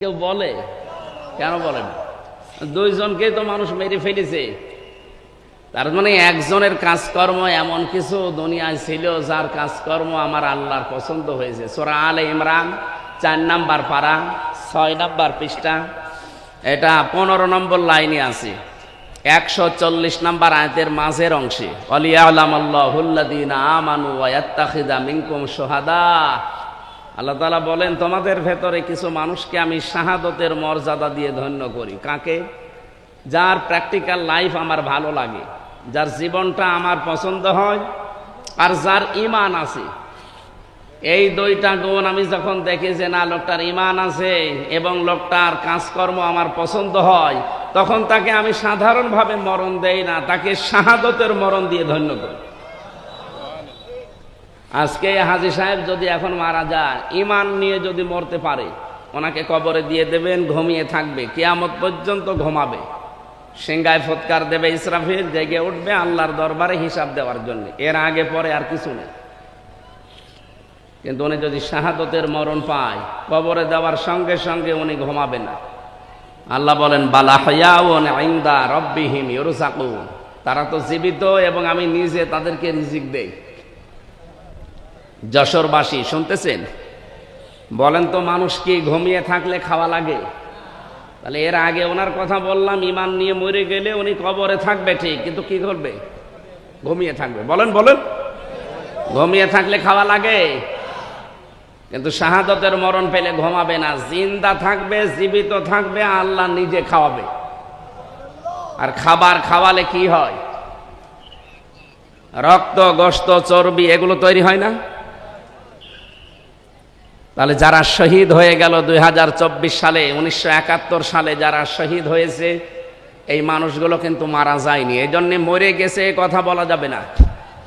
কেউ বলে? কেন বলেন? দুইজনকে তো মানুষ মেরে ফেলেছে। তার মানে একজনের কাজকর্ম এমন কিছু দুনিয়ায় ছিল যার কাজকর্ম আমার আল্লাহর পছন্দ হয়েছে। সূরা আলে ইমরান 4 নম্বর পারা 6 নম্বর পৃষ্ঠা, এটা 15 নম্বর লাইনে আছে, 140 নম্বর আয়াতের মাঝের অংশে, ওয়ালিয়ালামাল্লাহুল্লাযীনা আমানু ওয়া ইয়াত্তাখিযা মিনকুম শুহাদা। আল্লাহ তাআলা বলেন, তোমাদের ভেতরে কিছু মানুষকে আমি শাহাদতের মর্যাদা দিয়ে ধন্য করি। কাকে? যার প্র্যাকটিক্যাল লাইফ আমার ভালো লাগে, যার জীবনটা আমার পছন্দ হয়, আর যার ঈমান আছে। এই দুইটা গুণ আমি যখন দেখি যে না, লোকটার ঈমান আছে এবং লোকটার কাজকর্ম আমার পছন্দ হয়, তখন তাকে আমি সাধারণভাবে মরণ দেই না, তাকে শাহাদতের মরণ দিয়ে ধন্য করি। আজকে হাজী সাহেব যদি এখন মারা যায়, ঈমান নিয়ে যদি মরতে পারে, ওনাকে কবরে দিয়ে দেবেন, ঘুমিয়ে থাকবে, কিয়ামত পর্যন্ত ঘুমাবে। সিংহায় ফৎকার দেবে ইসরাফিল, জেগে উঠবে আল্লাহর দরবারে হিসাব দেওয়ার জন্য। এর আগে পরে আর কিছু নেই। কিন্তু উনি যদি শাহাদতের মরণ পায়, কবরে দেওয়ার সঙ্গে সঙ্গে উনি ঘুমাবে না। আল্লাহ বলেন, বালা হায়াউন ইনদা রাব্বিহিম ইউরযাকুন, তারা তো জীবিত এবং আমি নিজে তাদেরকে রিজিক দেই। যশোরবাসী শুনতেছেন? বলেন তো, মানুষ কি ঘুমিয়ে থাকলে খাওয়া লাগে? তাহলে এর আগে ওনার কথা বললাম, ঈমান নিয়ে মরে গেলে উনি কবরে থাকবে ঠিক, কিন্তু কি করবে? ঘুমিয়ে থাকবে। বলেন বলেন, ঘুমিয়ে থাকলে খাওয়া লাগে? কিন্তু শাহাদতের মরণ পেলে ঘুমাবে না, জিন্দা থাকবে, জীবিত থাকবে, আল্লাহ নিজে খাওয়াবে। আর খাবার খাওয়ালে কি হয়? রক্ত, গোশত, চর্বি এগুলো তৈরি হয় না? তাহলে যারা শহীদ হয়ে গেল 2024 সালে, 1971 সালে যারা শহীদ হয়েছে, এই মানুষগুলো কিন্তু মারা যায়নি, এই জন্য মরে গেছে কথা বলা যাবে না।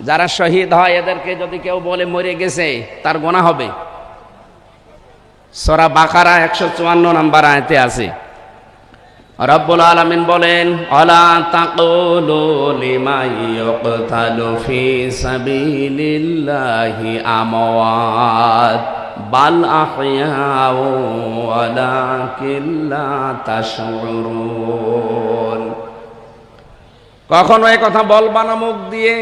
যারা শহীদ হয় এদেরকে যদি কেউ বলে মরে গেছে, তার গুনাহ হবে। সূরা বাকারা 154 নম্বর আয়াতে আছে, রব্বুল আলামিন বলেন, আলা তাকুলু লিমান ইউকতালু ফি সাবিলিল্লাহি আমওয়াত বাল আহইয়াউ ওয়ালাকিন লা তাশউরুন। কখনো এই কথা বলবা না মুখ দিয়ে,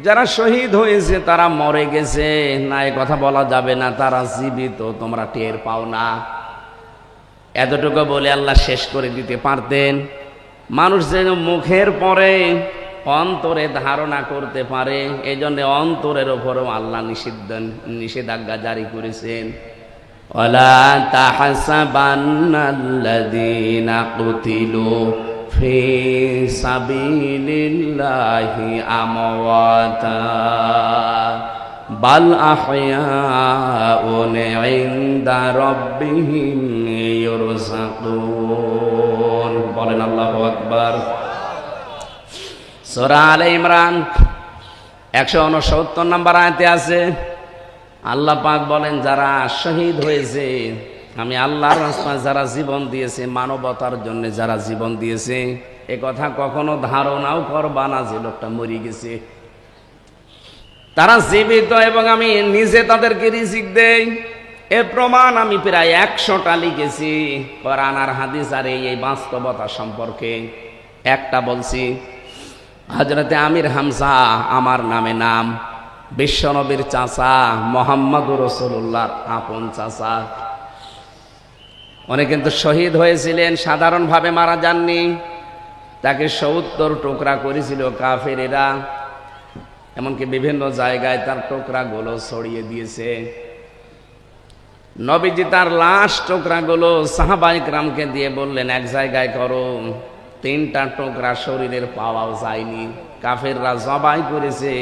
যারা শহীদ হয়েছে তারা মরে গেছে, না, এই কথা বলা যাবে না, তারা জীবিত, তোমরা টের পাও না। এতটুকু বলে আল্লাহ শেষ করে দিতে পারতেন। মানুষ যেন মুখের পরে অন্তরে ধারণা করতে পারে, এই জন্য অন্তরের ওপরও আল্লাহ নিষেধাজ্ঞা জারি করেছেন। ওয়ালা তাহসাবান্নাল্লাযীনা কুতিলু ফি সাবিলিল্লাহি আমওয়াতা বাল আহইয়াউন ইনদা রাব্বিহিম ইউরযাকুন। বলেন আল্লাহু আকবার। সূরা আলে ইমরান 169 নম্বর আয়াতে আছে, আল্লাহ পাক বলেন, যারা শহীদ হয়েছে, আমি আল্লাহর রাস্তায় যারা জীবন দিয়েছে, মানবতার জন্য যারা জীবন দিয়েছে, এ কথা কখনো ধারণাও করবা না যে লোকটা মরে গেছে। তারা জীবিত এবং আমি নিজে তাদেরকে রিজিক দেই। এর প্রমাণ আমি প্রায় 100টা লিখেছি কোরআন আর হাদিস, আর এই বাস্তবতা সম্পর্কে একটা বলছি। হযরতে আমির হামজা, আমার নামে নাম, বিশ্বনবীর চাচা, মুহাম্মদুর রাসূলুল্লাহর আপন চাচা, উনি কিন্তু শহীদ হয়েছিলেন, সাধারণভাবে মারা যাননি। তাকে 70 টুকরা করেছিল কাফেরেরা, এমনকি বিভিন্ন জায়গায় তার টুকরাগুলো ছড়িয়ে দিয়েছে। নবীজি তার লাশ টুকরাগুলো সাহাবায়ে কেরামকে দিয়ে বললেন, এক জায়গায় করো। 3টা টুকরা শরীরের পাওয়াও যায়নি, কাফেররা জবাই করেছে,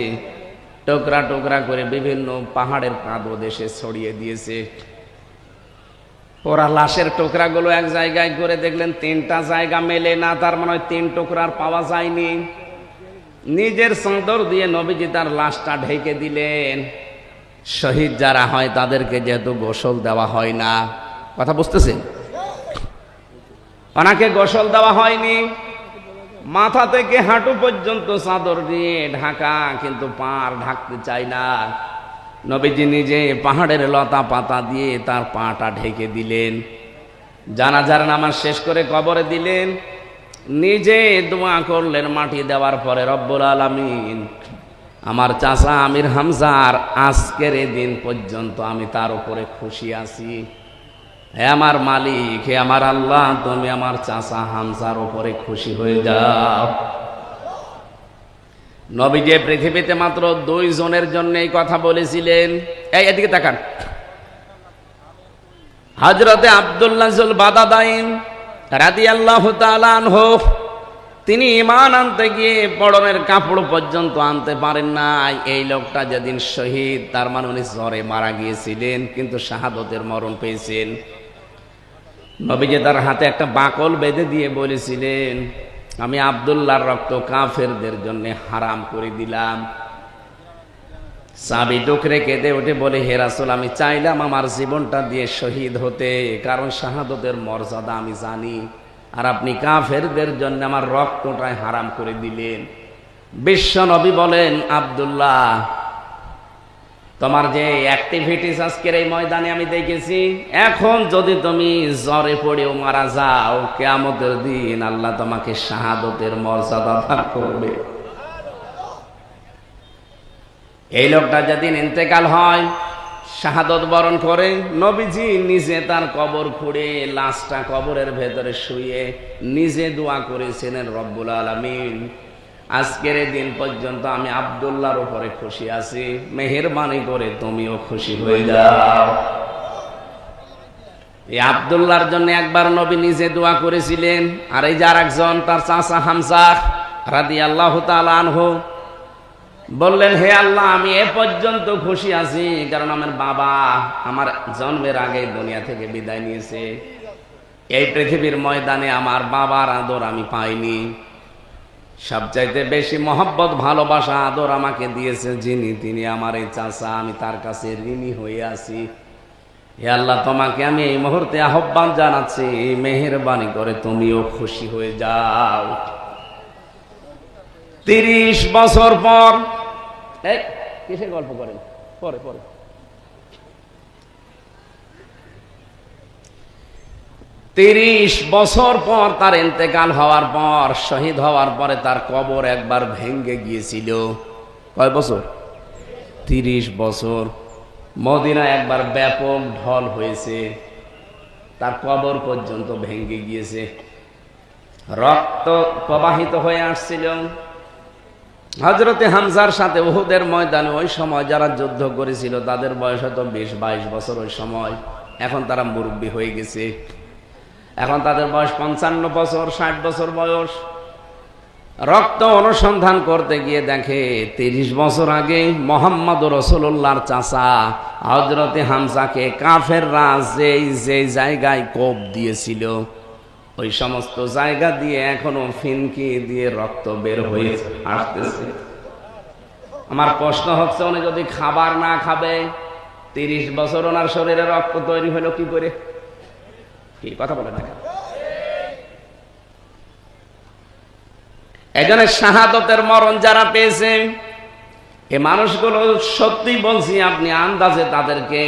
টুকরা টুকরা করে বিভিন্ন পাহাড়ের পাদদেশে ছড়িয়ে দিয়েছে। ওরা লাশের টুকরাগুলো এক জায়গায় করে দেখলেন 3টা জায়গা মেলে না, তার মানে 3 টুকরার পাওয়া যায়নি। নিজের চাদর দিয়ে নবীজি তার লাশটা ঢেকে দিলেন। শহীদ যারা হয় তাদেরকে যেহেতু গোসল দেওয়া হয় না, কথা বুঝতেছেন? ওনাকে গোসল দেওয়া হয়নি, মাথা থেকে হাঁটু পর্যন্ত চাদর দিয়ে ঢাকা, কিন্তু পা ঢাকতে চায় না। নবীজি নিজে পাহাড়ের লতা পাতা দিয়ে তার পাটা ঢেকে দিলেন। জানাজার নামাজ শেষ করে কবরে দিলেন, নিজে দোয়া করলেন মাটি দেওয়ার পরে, রব্বুল আলামিন আমার চাচা আমির হামজার আজকের এই দিন পর্যন্ত আমি তার উপরে খুশি আছি। হে আমার মালিক, হে আমার আল্লাহ, তুমি আমার চাচা হামজার উপরে খুশি হয়ে যাও। নবী যে পৃথিবীতে মাত্র 2 জনের জন্য এই কথা বলেছিলেন। এদিকে তাকান, হযরতে আব্দুল্লাহ যুল বাদাদাইন রাদিয়াল্লাহু তাআলা আনহু, তিনি ঈমান আনতে গিয়ে পরনের কাপড় পর্যন্ত আনতে পারেন নাই। এই লোকটা যেদিন শহীদ, তার মানে উনি জ্বরে মারা গিয়েছিলেন, কিন্তু শাহাদতের মরণ পেয়েছেন। নবীজি তার হাতে একটা বাকল বেঁধে দিয়ে বলেছিলেন, আমি আব্দুল্লাহর রক্ত কাফেরদের জন্য হারাম করে দিলাম। সাহাবী ডুকরে কেঁদে উঠে বলে, হে রাসূল, আমি চাইলাম আমার জীবনটা দিয়ে শহীদ হতে, কারণ শাহাদতের মর্যাদা আমি জানি, আর আপনি কাফেরদের জন্য আমার রক্তটাই হারাম করে দিলেন। বিশ্ব নবী বলেন, আব্দুল্লাহ, তোমার যে অ্যাক্টিভিটিস আজকের এই ময়দানে আমি দেখেছি, এখন যদি তুমি জ্বরে পড়েও মারা যাও, কিয়ামতের দিন আল্লাহ তোমাকে শাহাদতের মর্যাদা দান করবে। এই লোকটা যেদিন ইন্তেকাল হয়, শাহাদত বরণ করে, নবীজি নিজে তার কবর খুঁড়ে লাশটা কবরের ভেতরে শুয়ে নিজে দোয়া করেছিলেন, রব্বুল আলামিন আজকের এই দিন পর্যন্ত আমি আব্দুল্লাহর উপরে খুশি আছি, মেহেরবানি করে তুমিও খুশি হয়ে যাও। এই আব্দুল্লাহর জন্য একবার নবী নিজে দোয়া করেছিলেন, আর এই যে আরেকজন তার চাচা হামজা রাদিয়াল্লাহু তাআলা আনহু বললেন, হে আল্লাহ, আমি এ পর্যন্ত খুশি আছি কারণ আমার বাবা আমার জন্মের আগে দুনিয়া থেকে বিদায় নিয়েছে। এই পৃথিবীর ময়দানে আমার বাবার আদর আমি পাইনি। সবচাইতে বেশি মহব্বত, ভালোবাসা, আদর আমাকে দিয়েছে যিনি, তিনি আমার এই চাচা। আমি তার কাছে ঋণী হয়ে আছি। হে আল্লাহ, তোমাকে আমি এই মুহূর্তে আহ্বান জানাচ্ছি, মেহেরবানি করে তুমিও খুশি হয়ে যাও। 30 বছর পর, কিসের গল্প করেন, পরে পরে 30 বছর পর তার ইন্তেকাল হওয়ার পর, শহীদ হওয়ার পরে তার কবর একবার ভেঙে গিয়েছিল। কয় বছর? 30 বছর। মদিনা একবার ব্যাপক ঢল হয়েছে, তার কবর পর্যন্ত ভেঙে গিয়েছে, রক্ত প্রবাহিত হয়ে আসছিল। হযরতে হামজার সাথে উহুদের ময়দানে ওই সময় যারা যুদ্ধ করেছিল তাদের বয়স হয়তো 20-22 বছর ওই সময়। এখন তারা মুরব্বী হয়ে গেছে, এখন তাদের বয়স 55 বছর, 60 বছর বয়স। রক্ত অনুসন্ধান করতে গিয়ে দেখে 30 বছর আগে মুহাম্মদ রাসূলুল্লাহর চাচা হযরতে হামজাকে কাফেররা যে জায়গায় কোপ দিয়েছিল, ওই সমস্ত জায়গা দিয়ে এখনো ফিনকি দিয়ে রক্ত বের হয়ে আসতেছে। আমার প্রশ্ন হচ্ছে, উনি যদি খাবার না খাবে, 30 বছর ওনার শরীরে রক্ত তৈরি হলো কি করে? কি কথা বলে না? এজন্য শাহাদতের মরণ যারা পেয়েছে, এই মানুষগুলো সত্যি বলছি, আপনি আন্দাজে তাদেরকে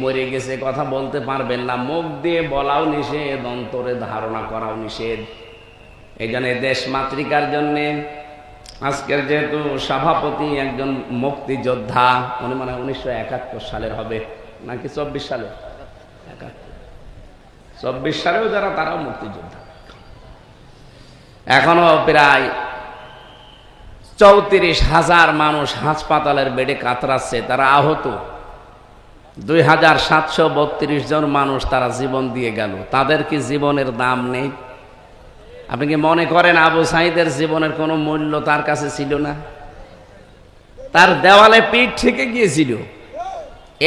মরে গেছে কথা বলতে পারবেন না। মুখ দিয়ে বলাও নিষেধ, অন্তরে ধারণা করাও নিষেধ। এই জন্য দেশ মাতৃকার জন্যে আজকের যেহেতু সভাপতি একজন মুক্তিযোদ্ধা, উনি মানে 1971 সালের হবে নাকি 24 সালে, 24 সালেও যারা, তারাও মুক্তিযোদ্ধা। এখনো প্রায় 34,000 মানুষ হাসপাতালের বেডে কাতরাচ্ছে, তারা আহত। 2732 জন মানুষ তারা জীবন দিয়ে গেল। তাদের কি জীবনের দাম নেই? আপনি কি মনে করেন আবু সাঈদের জীবনের কোনো মূল্য তার কাছে ছিল না? তার দেওয়ালে পিঠ থেকে গিয়েছিল,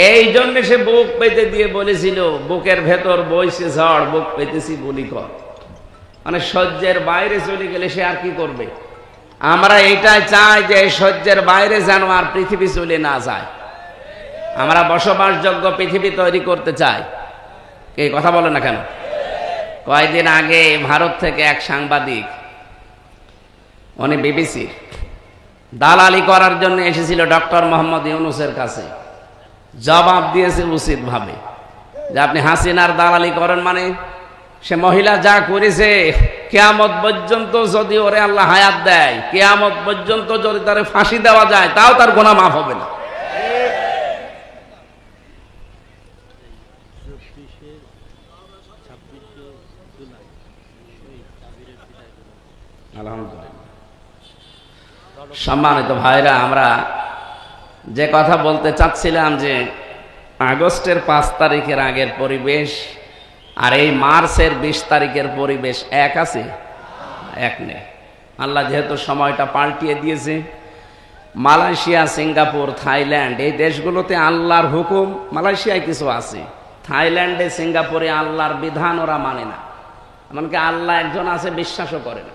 এই জন্য সে বুক পেতে দিয়ে বলেছিল, বুকের ভেতর বইছে ঝড়, বুক পেতেছি বলি কর। মানে সহ্যের বাইরে চলে গেলে সে আর কি করবে? আমরা এইটাই চাই যে সহ্যের বাইরে যেন আর পৃথিবী চলে না যায়। আমরা বসবাসযোগ্য পৃথিবী তৈরি করতে চাই। এই কথা বলে না কেন? কয়েকদিন আগে ভারত থেকে এক সাংবাদিক, উনি বিবিসির দালালি করার জন্য এসেছিল ডক্টর মোহাম্মদ ইউনূসের কাছে। জবাব দিয়েছে উচিত ভাবে যে আপনি হাসিনার দালালি করেন, মানে সে মহিলা যা করেছে, কিয়ামত পর্যন্ত যদি ওরে আল্লাহ হায়াত দেয়, কিয়ামত পর্যন্ত যদি তারে ফাঁসি দেওয়া যায়, তাও তার গুনাহ মাফ হবে না। আলহামদুলিল্লাহ। সম্মানিত ভাইরা, আমরা যে কথা বলতে চাচ্ছিলাম যে আগস্টের 5 তারিখের আগের পরিবেশ আর এই মার্চের 20 তারিখের পরিবেশ এক আছে? এক নেই। আল্লাহ যেহেতু সময়টা পাল্টিয়ে দিয়েছে, মালয়েশিয়া, সিঙ্গাপুর, থাইল্যান্ড এই দেশগুলোতে আল্লাহর হুকুম, মালয়েশিয়ায় কিছু আছে, থাইল্যান্ডে, সিঙ্গাপুরে আল্লাহর বিধান ওরা মানে না। এমনকি আল্লাহ একজন আছে বিশ্বাসও করে না,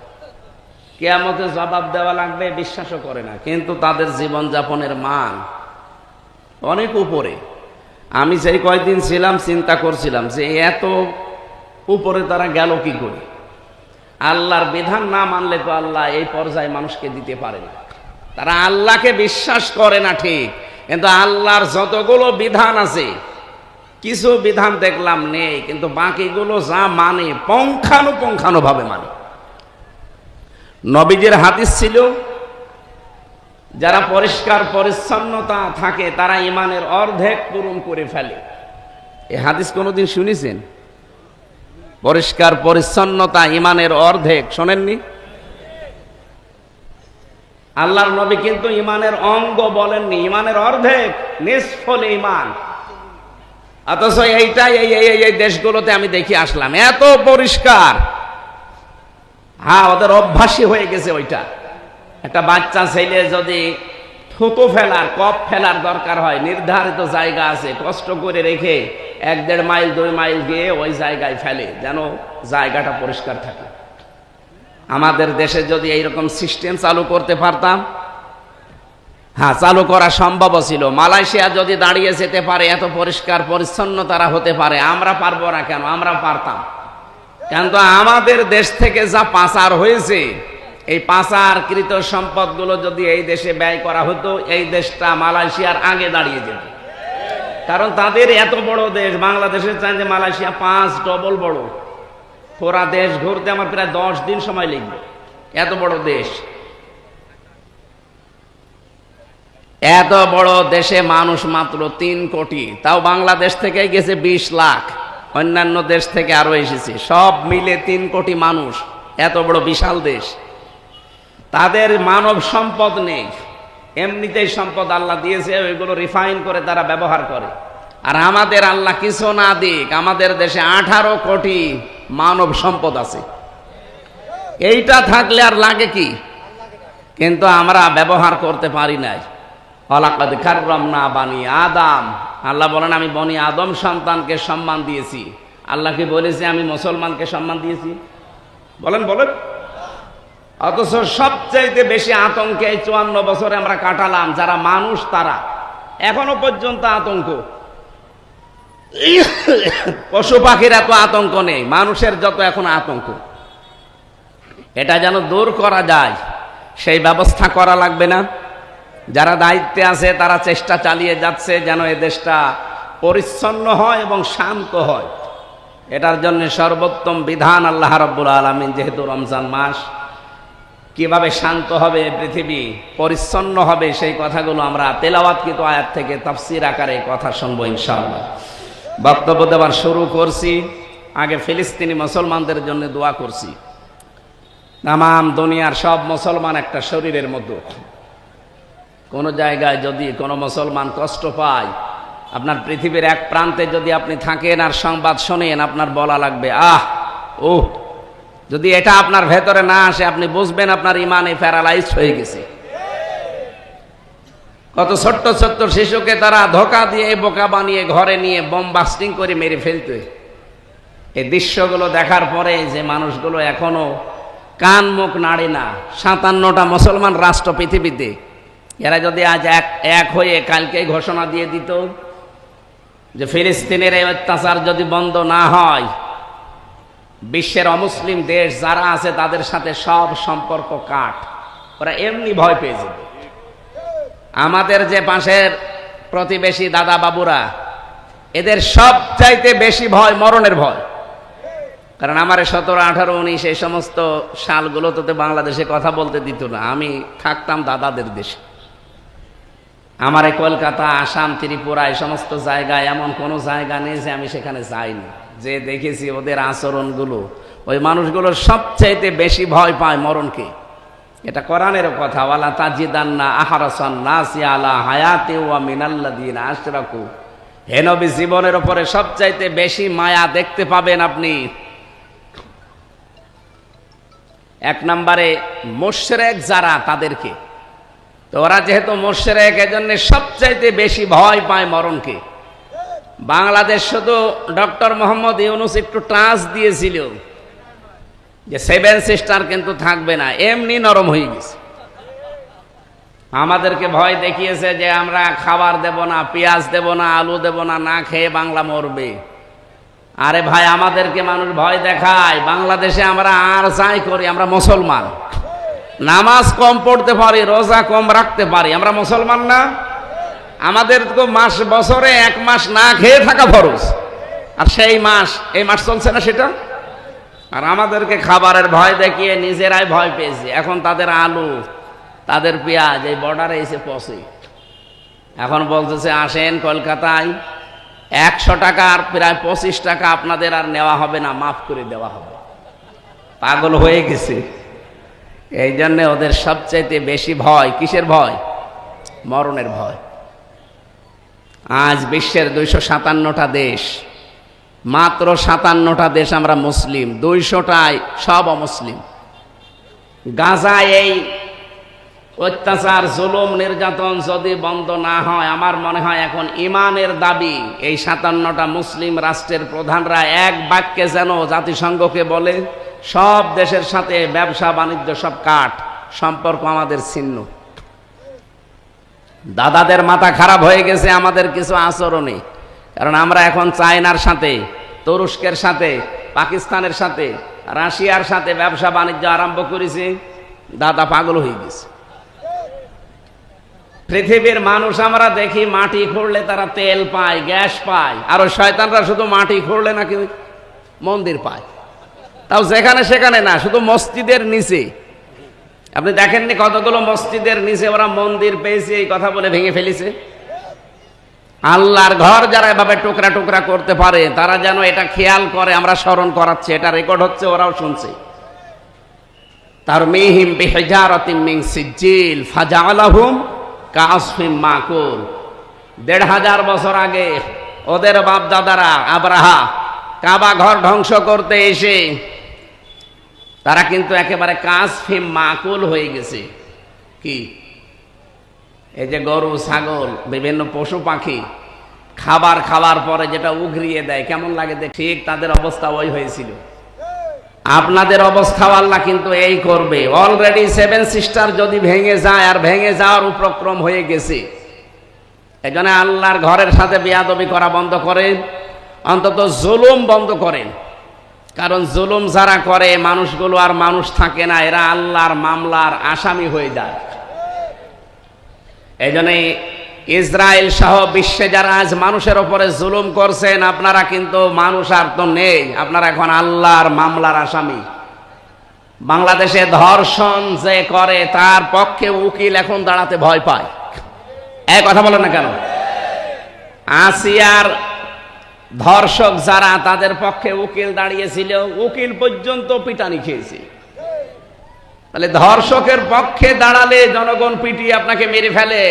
কিয়ামতে জবাব দেওয়া লাগবে বিশ্বাসও করে না, কিন্তু তাদের জীবনযাপনের মান অনেক উপরে। আমি সেই কয়েকদিন ছিলাম, চিন্তা করছিলাম যে এত উপরে তারা গেল কি করে। আল্লাহর বিধান না মানলে তো আল্লাহ এই পর্যায়ে মানুষকে দিতে পারে না। তারা আল্লাহকে বিশ্বাস করে না ঠিক, কিন্তু আল্লাহর যতগুলো বিধান আছে, কিছু বিধান দেখলাম নেই, কিন্তু বাকিগুলো যা মানে পুঙ্খানুপুঙ্খানুভাবে মানে। নবীজির হাদিস ছিল, যারা পরিষ্কার পরিচ্ছন্নতা থাকে তারা ইমানের অর্ধেক পূরণ করে ফেলে। এই হাদিস কোনোদিন শুনেছেন? পরিষ্কার পরিচ্ছন্নতা ইমানের অর্ধেক, শোনেননি? আল্লাহর নবী কিন্তু ইমানের অঙ্গ বলেননি, ইমানের অর্ধেক, নিসফুল ঈমান। অথচ এইটাই এই দেশগুলোতে আমি দেখে আসলাম, এত পরিষ্কার। হ্যাঁ, ওদের অভ্যাসই হয়ে গেছে ওইটা। একটা বাচ্চা ছেলে যদি থুতু ফেলার, কপ ফেলার দরকার হয়, নির্ধারিত জায়গা আছে, কষ্ট করে রেখে 1-1.5 মাইল 2 মাইল গিয়ে ওই জায়গায় ফেলে, যেন জায়গাটা পরিষ্কার থাকে। আমাদের দেশে যদি এইরকম সিস্টেম চালু করতে পারতাম, হ্যাঁ চালু করা সম্ভব ছিল। মালয়েশিয়া যদি দাঁড়িয়ে যেতে পারে, এত পরিষ্কার পরিচ্ছন্ন তারা হতে পারে, আমরা পারবো না কেন? আমরা পারতাম। কিন্তু আমাদের দেশ থেকে যা পাচার হয়েছে, এই পাচারকৃত সম্পদগুলো যদি এই দেশে ব্যয় করা হতো, এই দেশটা মালয়েশিয়ার আগে দাঁড়িয়ে যেত। কারণ তাদের এত বড় দেশ, বাংলাদেশের চাইতে মালয়েশিয়া 5 ডবল বড়। পুরা দেশ ঘুরতে আমার প্রায় 10 দিন সময় লাগবে, এত বড় দেশ। এত বড় দেশে মানুষ মাত্র 3 কোটি, তাও বাংলাদেশ থেকে গেছে 20 লাখ, অন্যান্য দেশ থেকে আরো এসেছে, সব মিলে 3 কোটি মানুষ। এত বড় বিশাল দেশ, তাদের মানব সম্পদ নেই, এমনিতেই সম্পদ আল্লাহ দিয়েছে, ওইগুলো রিফাইন করে তারা ব্যবহার করে। আর আমাদের আল্লাহ কিছু না দিক, আমাদের দেশে 18 কোটি মানব সম্পদ আছে। এইটা থাকলে আর লাগে কি? কিন্তু আমরা ব্যবহার করতে পারি নাই। ওয়ালাকাদ কাররামনা বানি আদম, আল্লাহ বলেন আমি বনি আদম সন্তানকে সম্মান দিয়েছি। আল্লাহকে বলেছে আমি মুসলমানকে সম্মান দিয়েছি? বলেন বলেন। অথচ সবচাইতে বেশি আতঙ্কে এই 54 বছরে আমরা কাটালাম, যারা মানুষ তারা এখনো পর্যন্ত আতঙ্ক। পশু পাখির এত আতঙ্ক নেই, মানুষের যত এখন আতঙ্ক। এটা যেন দূর করা যায়, সেই ব্যবস্থা করা লাগবে না? যারা দায়িত্বে আছে তারা চেষ্টা চালিয়ে যাচ্ছে যেন এ দেশটা পরিচ্ছন্ন হয় এবং শান্ত হয়। এটার জন্য সর্বোত্তম বিধান আল্লাহ রাব্বুল আলামিন, যেহেতু রমজান মাস, কিভাবে শান্ত হবে পৃথিবী, পরিচ্ছন্ন হবে, সেই কথাগুলো আমরা তেলাওয়াতকৃত আয়াত থেকে তাফসীর আকারে কথা শুনবো ইনশাআল্লাহ। বক্তব্য দেওয়ার শুরু করছি, আগে ফিলিস্তিনি মুসলমানদের জন্য দোয়া করছি। তামাম দুনিয়ার সব মুসলমান একটা শরীরের মতো। কোনো জায়গায় যদি কোনো মুসলমান কষ্ট পায়, আপনার পৃথিবীর এক প্রান্তে যদি আপনি থাকেন আর সংবাদ শোনেন, আপনার বলা লাগবে আহ ও। যদি এটা আপনার ভেতরে না আসে, আপনি বুঝবেন আপনার ইমানে প্যারালাইজড হয়ে গেছে। কত ছোট্ট ছোট্ট শিশুকে তারা ধোঁকা দিয়ে, বোকা বানিয়ে ঘরে নিয়ে বোম বাস্টিং করে মেরে ফেলতে। এই দৃশ্যগুলো দেখার পরে যে মানুষগুলো এখনো কান মুখ নাড়ে না, 57টা মুসলমান রাষ্ট্র পৃথিবীতে, এরা যদি আজ এক হয়ে কালকেই ঘোষণা দিয়ে দিত যে ফিলিস্তিনের এই অত্যাচার যদি বন্ধ না হয়, বিশ্বের অমুসলিম দেশ যারা আছে তাদের সাথে সব সম্পর্ক কাট, ওরা এমনি ভয় পেয়ে যেত। আমাদের যে পাশের প্রতিবেশী দাদা বাবুরা, এদের সব চাইতে বেশি ভয় মরণের ভয়। কারণ আমার 17, 18, 19 এই সমস্ত সালগুলোতে বাংলাদেশে কথা বলতে দিত না। আমি থাকতাম দাদাদের দেশে। আমার এই কলকাতা, আসাম, ত্রিপুরা এই সমস্ত জায়গায় এমন কোনো জায়গা নেই যে আমি সেখানে যাইনি, যে দেখেছি ওদের আচরণগুলো। ওই মানুষগুলো সবচাইতে বেশি ভয় পায় মরণকে। এটা কোরআনের কথা, ওয়ালা তাজিদান্না আহরাসান নাসি আলা হায়াতি ওয়া মিনাল্লাযিনা আশরাকু। হে নবী, জীবনের উপরে সবচাইতে বেশি মায়া দেখতে পাবেন আপনি 1 নম্বরে মুশরিক যারা, তাদেরকে। তো ওরা যেহেতু মুশরিক, এজন্য সবচাইতে বেশি ভয় পায় মরণকে। বাংলাদেশ শুধু ডক্টর মোহাম্মদ ইউনূস একটু টাচ দিয়েছিল যে 7 সিস্টার কিন্তু থাকবে না, এমনি নরম হয়ে গেছে। আমাদেরকে ভয় দেখিয়েছে যে আমরা খাবার দেব না, পেঁয়াজ দেব না, আলু দেব না, না খেয়ে বাংলা মরবে। আরে ভাই, আমাদেরকে মানুষ ভয় দেখায়। বাংলাদেশে আমরা আর যাই করি, আমরা মুসলমান। নামাজ কম পড়তে পারি, রোজা কম রাখতে পারি, আমরা মুসলমান না? আমাদের তো বছরে 1 মাস না খেয়ে থাকা ফরজ, আর সেই মাস, এই মাস চলছে না সেটা। আর আমাদেরকে খাবারের ভয় দেখিয়ে নিজেরাই ভয় পেয়েছে। এখন তাদের আলু, তাদের পেঁয়াজ এই বর্ডারে এসে পৌঁছে। এখন বলতেছে আসেন কলকাতায়, 100 টাকা আর প্রায় 25 টাকা আপনাদের আর নেওয়া হবে না, মাফ করে দেওয়া হবে। পাগল হয়ে গেছে। এই জন্যে ওদের সবচাইতে বেশি ভয় কিসের ভয়? মরণের ভয়। আজ বিশ্বের 257টা দেশ, মাত্র 57টা দেশ আমরা মুসলিম, 200টায় সব অমুসলিম। গাজায় এই অত্যাচার, জুলুম, নির্যাতন যদি বন্ধ না হয়, আমার মনে হয় এখন ইমানের দাবি এই 57টা মুসলিম রাষ্ট্রের প্রধানরা এক বাক্যে যেন জাতিসংঘকে বলে, সব দেশের সাথে ব্যবসা বাণিজ্য সব কাট, সম্পর্ক আমাদের ছিন্ন। দাদাদের মাথা খারাপ হয়ে গেছে আমাদের কিছু আচরণে। কারণ আমরা এখন চায়নার সাথে, তুরস্কের সাথে, পাকিস্তানের সাথে, রাশিয়ার সাথে ব্যবসা বাণিজ্য আরম্ভ করেছি। দাদা পাগল হয়ে গেছে। পৃথিবীর মানুষ আমরা দেখি মাটি খুঁড়লে তারা তেল পায়, গ্যাস পায়, আর ওই শয়তানরা শুধু মাটি খুঁড়লে নাকি মন্দির পায়। তাও যেখানে সেখানে না, শুধু মসজিদের নিচে। আপনি দেখেননি কতগুলো মসজিদের নিচে ওরা মন্দির পেয়েছে, এই কথা বলে ভেঙে ফেলেছে। আল্লাহর ঘর যারা এভাবে টুকরা টুকরা করতে পারে, তারা যেন এটা খেয়াল করে, আমরা স্মরণ করাচ্ছি, এটা রেকর্ড হচ্ছে, ওরাও শুনছে। তারমিহিম বিহিজারাতিম মিন সিজ্জিল ফাজআলাহুম কাআসফিম মাকুল। 1500 বছর আগে ওদের বাপ দাদারা আব্রাহা কাবা ঘর ধ্বংস করতে এসে তারা কিন্তু একেবারে কাসফিম মাকুল হয়ে গেছে। কি? এই যে গরু, ছাগল, বিভিন্ন পশু পাখি খাবার খাওয়ার পরে যেটা উগরিয়ে দেয়, কেমন লাগে দেখ, ঠিক তাদের অবস্থা ওই হয়েছিল। আপনাদের অবস্থা আল্লাহ কিন্তু এই করবে। অলরেডি 7 সিস্টার যদি ভেঙে যায়, আর ভেঙে যাওয়ার উপক্রম হয়ে গেছে, এই জন্য আল্লাহর ঘরের সাথে বেয়াদবি করা বন্ধ করেন, অন্তত জুলুম বন্ধ করেন। কারণ জুলুম যারা করে, মানুষগুলো আর মানুষ থাকে না, এরা আল্লাহর মামলার আসামি হয়ে যায়। এই জন্যই ইসরায়েল সহ বিশ্বে যারা আজ মানুষের ওপরে জুলুম করছেন, আপনারা কিন্তু মানুষ আর তো নেই, আপনারা এখন আল্লাহর মামলার আসামি। বাংলাদেশে ধর্ষণ যে করে, তার পক্ষে উকিল এখন দাঁড়াতে ভয় পায়। এক কথা বলেন না কেন? আসিয়ার ধর্ষক যারা, তাদের পক্ষে উকিল দাঁড়িয়েছিল, উকিল পর্যন্ত পিটানি খেয়েছে। তাহলে ধর্ষকের পক্ষে দাঁড়ালে জনগণ পিটিয়ে আপনাকে মেরে ফেলে,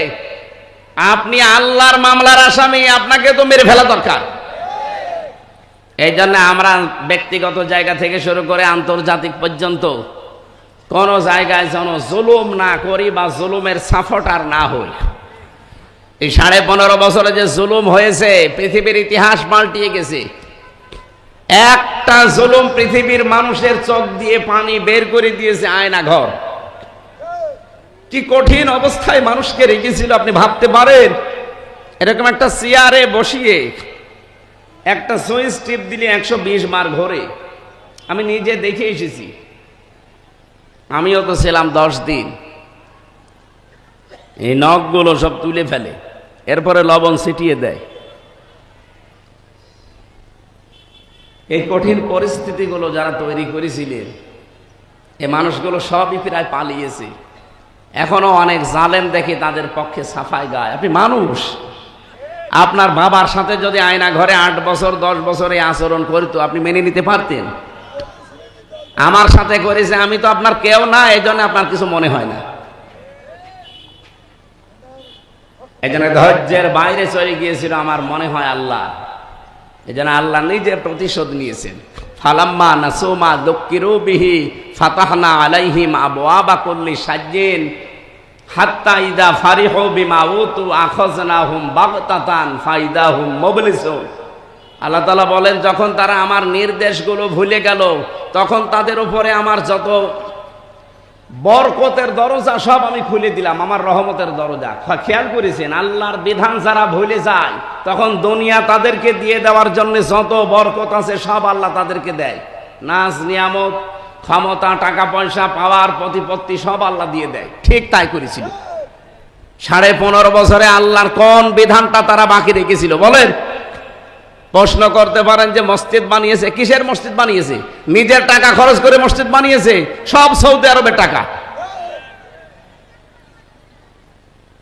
আপনি আল্লাহর মামলার আসামি, আপনাকে তো মেরে ফেলা দরকার। এই জন্য আমরা ব্যক্তিগত জায়গা থেকে শুরু করে আন্তর্জাতিক পর্যন্ত কোন জায়গায় যেন জুলুম না করি বা জুলুমের সাফটার না হই। এই 15.5 বছরে যে জুলুম হয়েছে, পৃথিবীর ইতিহাস পাল্টিয়ে গেছে। একটা জুলুম পৃথিবীর মানুষের চোখ দিয়ে পানি বের করে দিয়েছে, আয়না ঘর। কি কঠিন অবস্থায় মানুষকে রেখেছিল আপনি ভাবতে পারেন? এরকম একটা চেয়ারে বসিয়ে একটা সুইচ টিপ দিলে 120 বার ঘোরে। আমি নিজে দেখে এসেছি, আমিও তো ছিলাম 10 দিন। এই নখগুলো সব তুলে ফেলে, এরপরে লবণ ছিটিয়ে দেয়। এই কঠিন পরিস্থিতিগুলো যারা তৈরি করেছিলেন, এই মানুষগুলো সবই প্রায় পালিয়েছে। এখনো অনেক জালেম দেখি তাদের পক্ষে সাফাই গায়। আপনি মানুষ, আপনার বাবার সাথে যদি আয়না ঘরে 8 বছর 10 বছর এই আচরণ করতো, আপনি মেনে নিতে পারতেন? আমার সাথে করেছে, আমি তো আপনার কেউ না, এই জন্য আপনার কিছু মনে হয় না। এই জন্য ধৈর্যের বাইরে চলে গিয়েছিল আমার মনে হয় আল্লাহ। এই জন্য আল্লাহ নিজে প্রতিশোধ নিয়েছেন। ফালাম্মা নাসু মা যুক্কিরু বিহি ফাতাহনা আলাইহিম আবওয়াবা কুল্লি শাজ্জিন হাত্তা ইযা ফারিহু বিমা উতু আখাযনাহুম বাগতাতান ফাইদাহুম মুবলিসুন। আল্লাহ তাআলা বলেন, যখন তারা আমার নির্দেশগুলো ভুলে গেল, তখন তাদের উপরে আমার যত বরকতের দরজা সব আমি খুলে দিলাম, আমার রহমতের দরজা। খেয়াল করেছেন, আল্লাহর বিধান যারা ভুলে যায়, তখন দুনিয়া তাদেরকে দিয়ে দেওয়ার জন্য যত বরকত আছে সব আল্লাহ তাদেরকে দেয়। নাজ নিয়ামত, ক্ষমতা, টাকা পয়সা, পাওয়ার, প্রতিপত্তি সব আল্লাহ দিয়ে দেয়। ঠিক তাই করেছিল। 15.5 বছরে আল্লাহর কোন বিধানটা তারা বাকি রেখেছিল বলেন? প্রশ্ন করতে পারেন যে মসজিদ বানিয়েছে, কিসের মসজিদ বানিয়েছে? নিজের টাকা খরচ করে মসজিদ বানিয়েছে, সব সৌদি আরবের টাকা।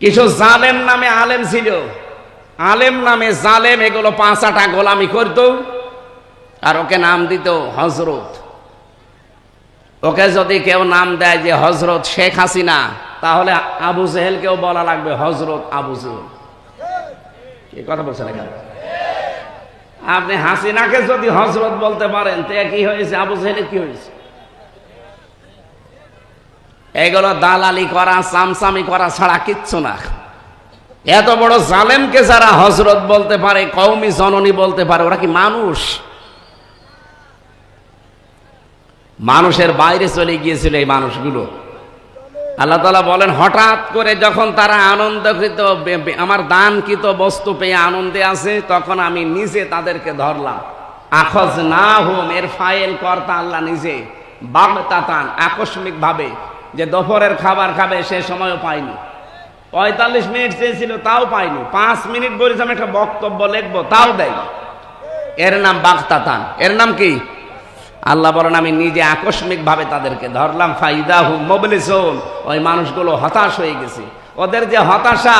কিছু জালেম নামে আলেম ছিল, আলেম নামে জালেম, এগুলো 5 আটা গোলামি করত, আর ওকে নাম দিত হজরত। ওকে যদি কেউ নাম দেয় যে হজরত শেখ হাসিনা, তাহলে আবু জেহেলকেও বলা লাগবে হজরত আবু জেহেল। কি কথা বলছেন এখানে? আপনি হাসিনাকে যদি হজরত বলতে পারেন, তো কি হয়েছে? আবু জেহেলের কি হয়েছে? এগুলো দালালি করা, চামচামি করা ছাড়া কিচ্ছু না। এত বড় জালেমকে যারা হজরত বলতে পারে, কওমি জননী বলতে পারে, ওরা কি মানুষ? মানুষের বাইরে চলে গিয়েছিল এই মানুষগুলো। আল্লাহ তাআলা বলেন, হঠাৎ করে যখন তারা আনন্দকৃত, আমার দানকৃত বস্তু পেয়ে আনন্দে আছে, তখন আমি নিজে তাদেরকে ধরলাম। আখাযনাহুম, এর ফাইল কর্তা আল্লাহ নিজে। বাগতাতান, আকস্মিক ভাবে, যে দুপুরের খাবার খাবে সে সময়ও পাইনি। 45 মিনিট চেয়েছিল, তাও পাইনি। 5 মিনিট বলেছে আমি একটা বক্তব্য লিখবো, তাও দেয়নি। এর নাম বাগতাতান। এর নাম কি? আল্লাহ বলেন, আমি নিজে আকস্মিক ভাবে তাদেরকে ধরলাম। ফাইদাহুম মুবলিসুন, ওই মানুষগুলো হতাশ হয়ে গেছে। ওদের যে হতাশা,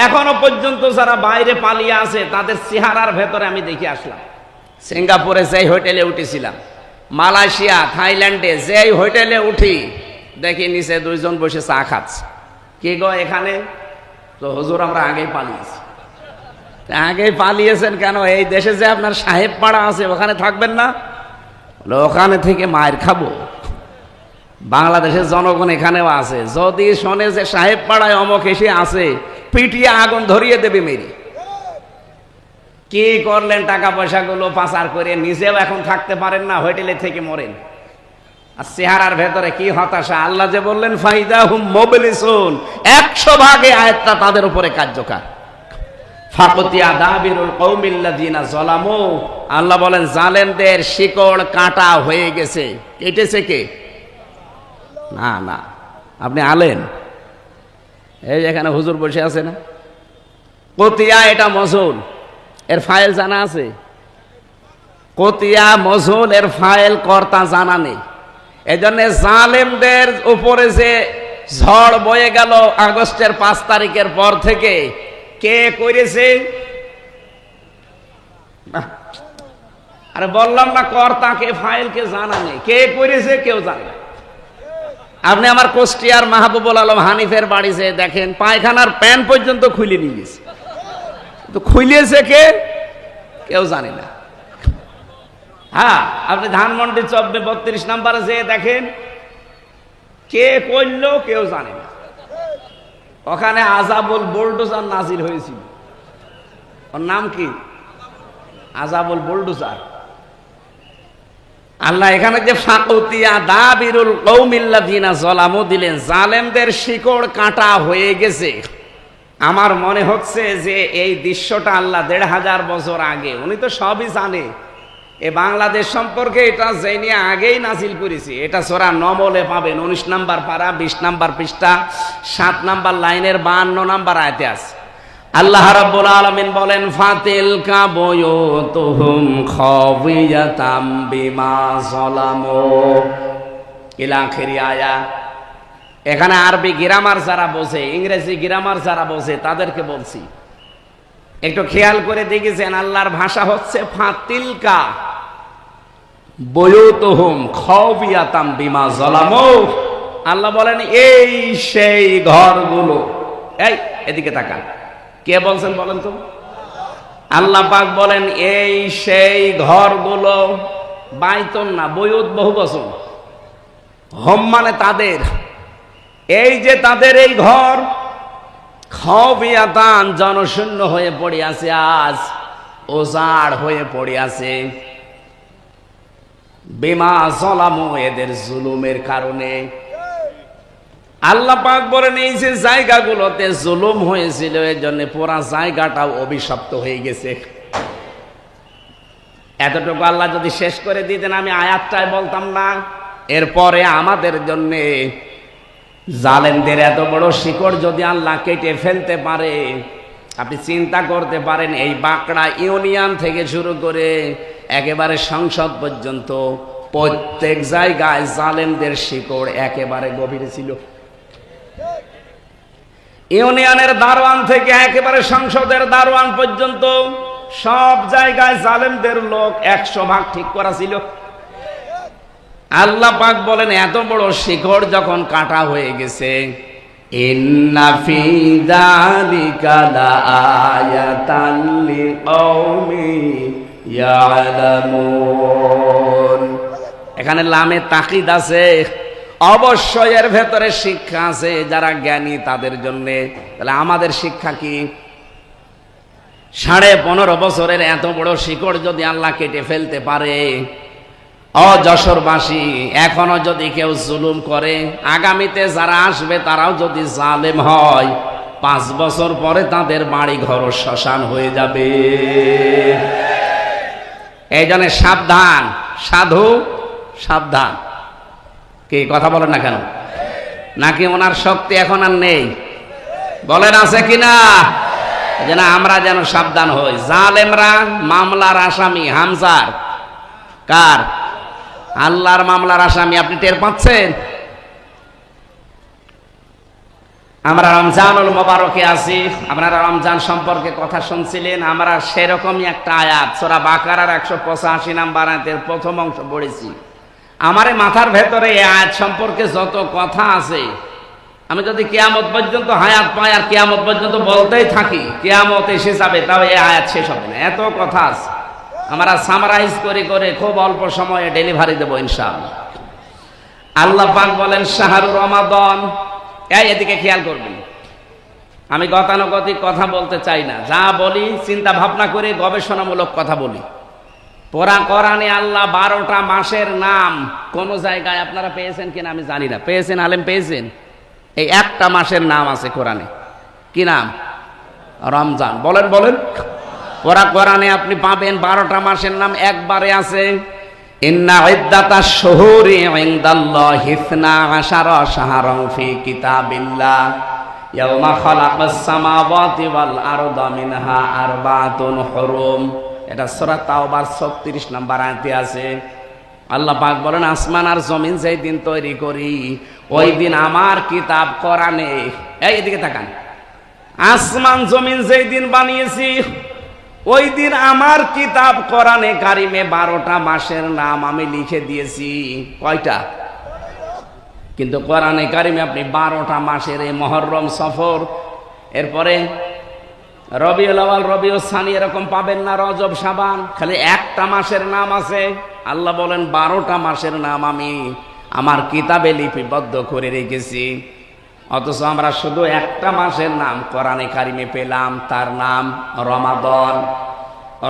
এখনো পর্যন্ত যারা বাইরে পালিয়ে আছে, তাদের চেহারার ভেতরে আমি দেখে আসলাম। সিঙ্গাপুরে যেই হোটেলে উঠেছিলাম, মালয়েশিয়া, থাইল্যান্ডে যেই হোটেলে উঠি, দেখি নিচে 2 জন বসে চা খাচ্ছে। কে গো এখানে? তো হুজুর আমরা আগেই পালিয়েছি। আগেই পালিয়েছেন কেন? এই দেশে যে আপনার সাহেব পাড়া আছে, ওখানে থাকবেন না? ওখানে থেকে মায়ের খাবো। বাংলাদেশের জনগণ এখানেও আছে, যদি শোনে যে সাহেব পাড়ায় অমক এসে আছে, পিটিয়ে আগুন ধরিয়ে দেবে মেরে। কি করলেন? টাকা পয়সাগুলো পাচার করে নিজেও এখন থাকতে পারেন না, হোটেলে থেকে মরেন। আর চেহারার ভেতরে কি হতাশা! আল্লাহ যে বললেন ফাইদাহুম মুবলিসুন, 100 ভাগে আয়াতটা তাদের উপরে কার্যকর। ফাকুতিয়া দাবিরুল কওমিল্লাযিনা যালামু, আল্লাহ বলেন জালেমদের শিকড় কাটা হয়ে গেছে। কেটেছে কে? না না, আপনি আলেন। এই যেখানে হুজুর বসে আছে না, কতিয়া, এটা মজুল, এর ফাইল জানা আছে? কতিয়া মজুল, এর ফাইল কর্তা জানা নেই। এই জন্য জালেমদের উপরে যে ঝড় বয়ে গেল আগস্টের 5 তারিখের পর থেকে, কে করেছে? আরে বললাম না, কর্তাকে, ফাইলকে জানা নেই। কে করেছে কেউ জানে না। আপনি আমার কুষ্টিয়ার মাহবুবুল আলম হানিফের বাড়ি যেয়ে দেখেন, পায়খানার প্যান পর্যন্ত খুলে নিয়ে গেছে। তো খুলিয়েছে কে? কেউ জানে না। হ্যাঁ, আপনি ধানমন্ডি 32 নম্বরে যেয়ে দেখেন, কে করলো কেউ জানে না। ওখানে আযাবুল বুলডোজার নাজিল হয়েছিল। ওর নাম কি? আযাবুল বুলডোজার। আল্লাহ এখানে যে ফাকুতিয়া দাবিরুল কওমিল্লাযিনা যালামু দিলেন, জালেমদের শিকড় কাটা হয়ে গেছে। আমার মনে হচ্ছে যে এই দৃশ্যটা আল্লাহ 1500 বছর আগে, উনি তো সবই জানে। এ বাংলাদেশ সম্পর্কে এটা জেনে আগেই নাজিল করেছি। এটা সূরা নমলে পাবেন, 19 নম্বর পারা, 20 নম্বর পৃষ্ঠা, 7 নম্বর লাইনের 52 নম্বর আয়াতে আছে। আল্লাহ রাব্বুল আলামিন বলেন ফাতিলকা বুয়ুতুহুম খাবিয়াতাম বিমা যালামু ইলা আখিরি আয়া। এখানে আরবি গ্রামার যারা বোঝে, ইংরেজি গ্রামার যারা বোঝে তাদেরকে বলছি, একটু খেয়াল করে দেখেছেন আল্লাহর ভাষা হচ্ছে ফাতিলকা বুয়ুতুহুম খাবিয়াতাম বিমা যালামু। আল্লাহ বলেন এই সেই ঘরগুলো, এই এদিকে তাকান, কে বলছেন বলেন তো? আল্লাহ পাক বলেন এই সেই ঘরগুলো, বাইতুন না, বুয়ুত বহু বচন, হোম মানে তাদের, এই যে তাদের এই ঘর খাবিয়াতান জনশূন্য হয়ে পড়ে আছে, আজ ওজাড় হয়ে পড়ে আছে, বিমা যালামু এদের জুলুমের কারণে। আল্লাহ পাক বলেন এই যে জায়গাগুলোতে জুলুম হয়েছিল এর জন্য পুরা জায়গাটাও অভিশপ্ত হয়ে গেছে। এতটুকু আল্লাহ যদি শেষ করে দিতেন আমি আয়াতটাই বলতাম না। এরপরে আমাদের জন্য জালেমদের এত বড় শিকড় যদি আল্লাহ কেটে ফেলতে পারে, আপনি চিন্তা করতে পারেন এই বাঁকড়া ইউনিয়ন থেকে শুরু করে একেবারে সংসদ পর্যন্ত প্রত্যেক জায়গায় জালেমদের শিকড় একেবারে গভীরে ছিল। ইউনিয়নের দারোয়ান থেকে একেবারে সংসদের দারোয়ান পর্যন্ত সব জায়গায় জালেমদের লোক 100 ভাগ ঠিক করা ছিল। আল্লাহ পাক বলেন এত বড় শিকড় যখন কাটা হয়ে গেছে, ইন্না ফি যালিকা লাআয়াতান লিকওমি ইয়ালামুন। এখানে লামে তাকিদ আছে, অবশ্যই এর ভেতরে শিক্ষা আছে যারা জ্ঞানী তাদের জন্য। তাহলে আমাদের শিক্ষা কি? 15.5 বছরের এত বড় শিকড় যদি আল্লাহ কেটে ফেলতে পারে, যশোরবাসী এখনো যদি কেউ জুলুম করে, আগামীতে যারা আসবে তারাও যদি জালেম হয়, 5 বছর পরে তাদের বাড়ি ঘর শ্মশান হয়ে যাবে। এই জন্য সাবধান, সাধু সাবধান। কি কথা বলেন না কেন? নাকি ওনার শক্তি এখন আর নেই? বলেন আছে কিনা? যেন আমরা যেন সাবধান হই। জালেমরা মামলার আসামি, হামজার কার? আল্লাহর মামলার আসামি। আপনি টের পাচ্ছেন? আমরা রমজানুল মোবারকে আছি, আপনারা রমজান সম্পর্কে কথা শুনছিলেন। আমরা সেরকমই একটা আয়াত সূরা বাকারার 185 নম্বর আয়াতের প্রথম অংশ পড়েছি। আমার মাথার ভেতরে এই আয়াত সম্পর্কে যত কথা আছে, আমি যদি কিয়ামত পর্যন্ত হায়াত পাই আর কিয়ামত পর্যন্ত বলতেই থাকি, কিয়ামত এসে যাবে, তাও এই আয়াত শেষ হবে না, এত কথা আছে। আমরা সামারাইজ করে করে খুব অল্প সময়ে ডেলিভারি দেবো ইনশাআল্লাহ। আল্লাহ পাক বলেন শাহরুর রমাদান। এদিকে খেয়াল করবেন, আমি গতানুগতিক কথা বলতে চাই না, যা বলি চিন্তা ভাবনা করে গবেষণামূলক কথা বলি। পুরা কোরআনে আল্লাহ 12টা মাসের নাম কোন জায়গায় আপনারা পেয়েছেন কিনা আমি জানি না, পেয়েছেন আলেম পেয়েছেন? এই একটা মাসের নাম আছে কোরআনে, কি নাম? রমজান। বলেন বলেন। পুরা কোরআনে আপনি পাবেন 12টা মাসের নাম একবারে আছে। ইন্না ইদ্দাতাশ শুহুরি ইনদাল্লাহি 12 শাহরান ফি কিতাবিল্লাহ ইয়াওমা খালাকাস সামাওয়াতি ওয়াল আরদা মিনহা আরবাতুন হুরুম। এটা সূরা তাওবার 36 নম্বর আয়াতে আছে। আল্লাহ পাক বলেন আসমান আর জমিন যেই দিন তৈরি করি, ওই দিন আমার কিতাব কোরআনে, এইদিকে তাকান, আসমান জমিন যেই দিন বানিয়েছি ওই দিন আমার কিতাব কোরআনে কারিমে 12টা মাসের নাম আমি লিখে দিয়েছি। কয়টা? কিন্তু কোরআনে কারিমে আপনি 12টা মাসের, এই মুহররম, সফর, এরপরে রবিউল আউয়াল, রবিউল সানি এরকম পাবেন না, রজব, শাবান, খালি একটা মাসের নাম আছে। আল্লাহ বলেন 12টা মাসের নাম আমি আমার কিতাবে লিপিবদ্ধ করে রেখেছি, অথচ আমরা শুধু একটা মাসের নাম কোরআনে কারিমে পেলাম, তার নাম রমাদান।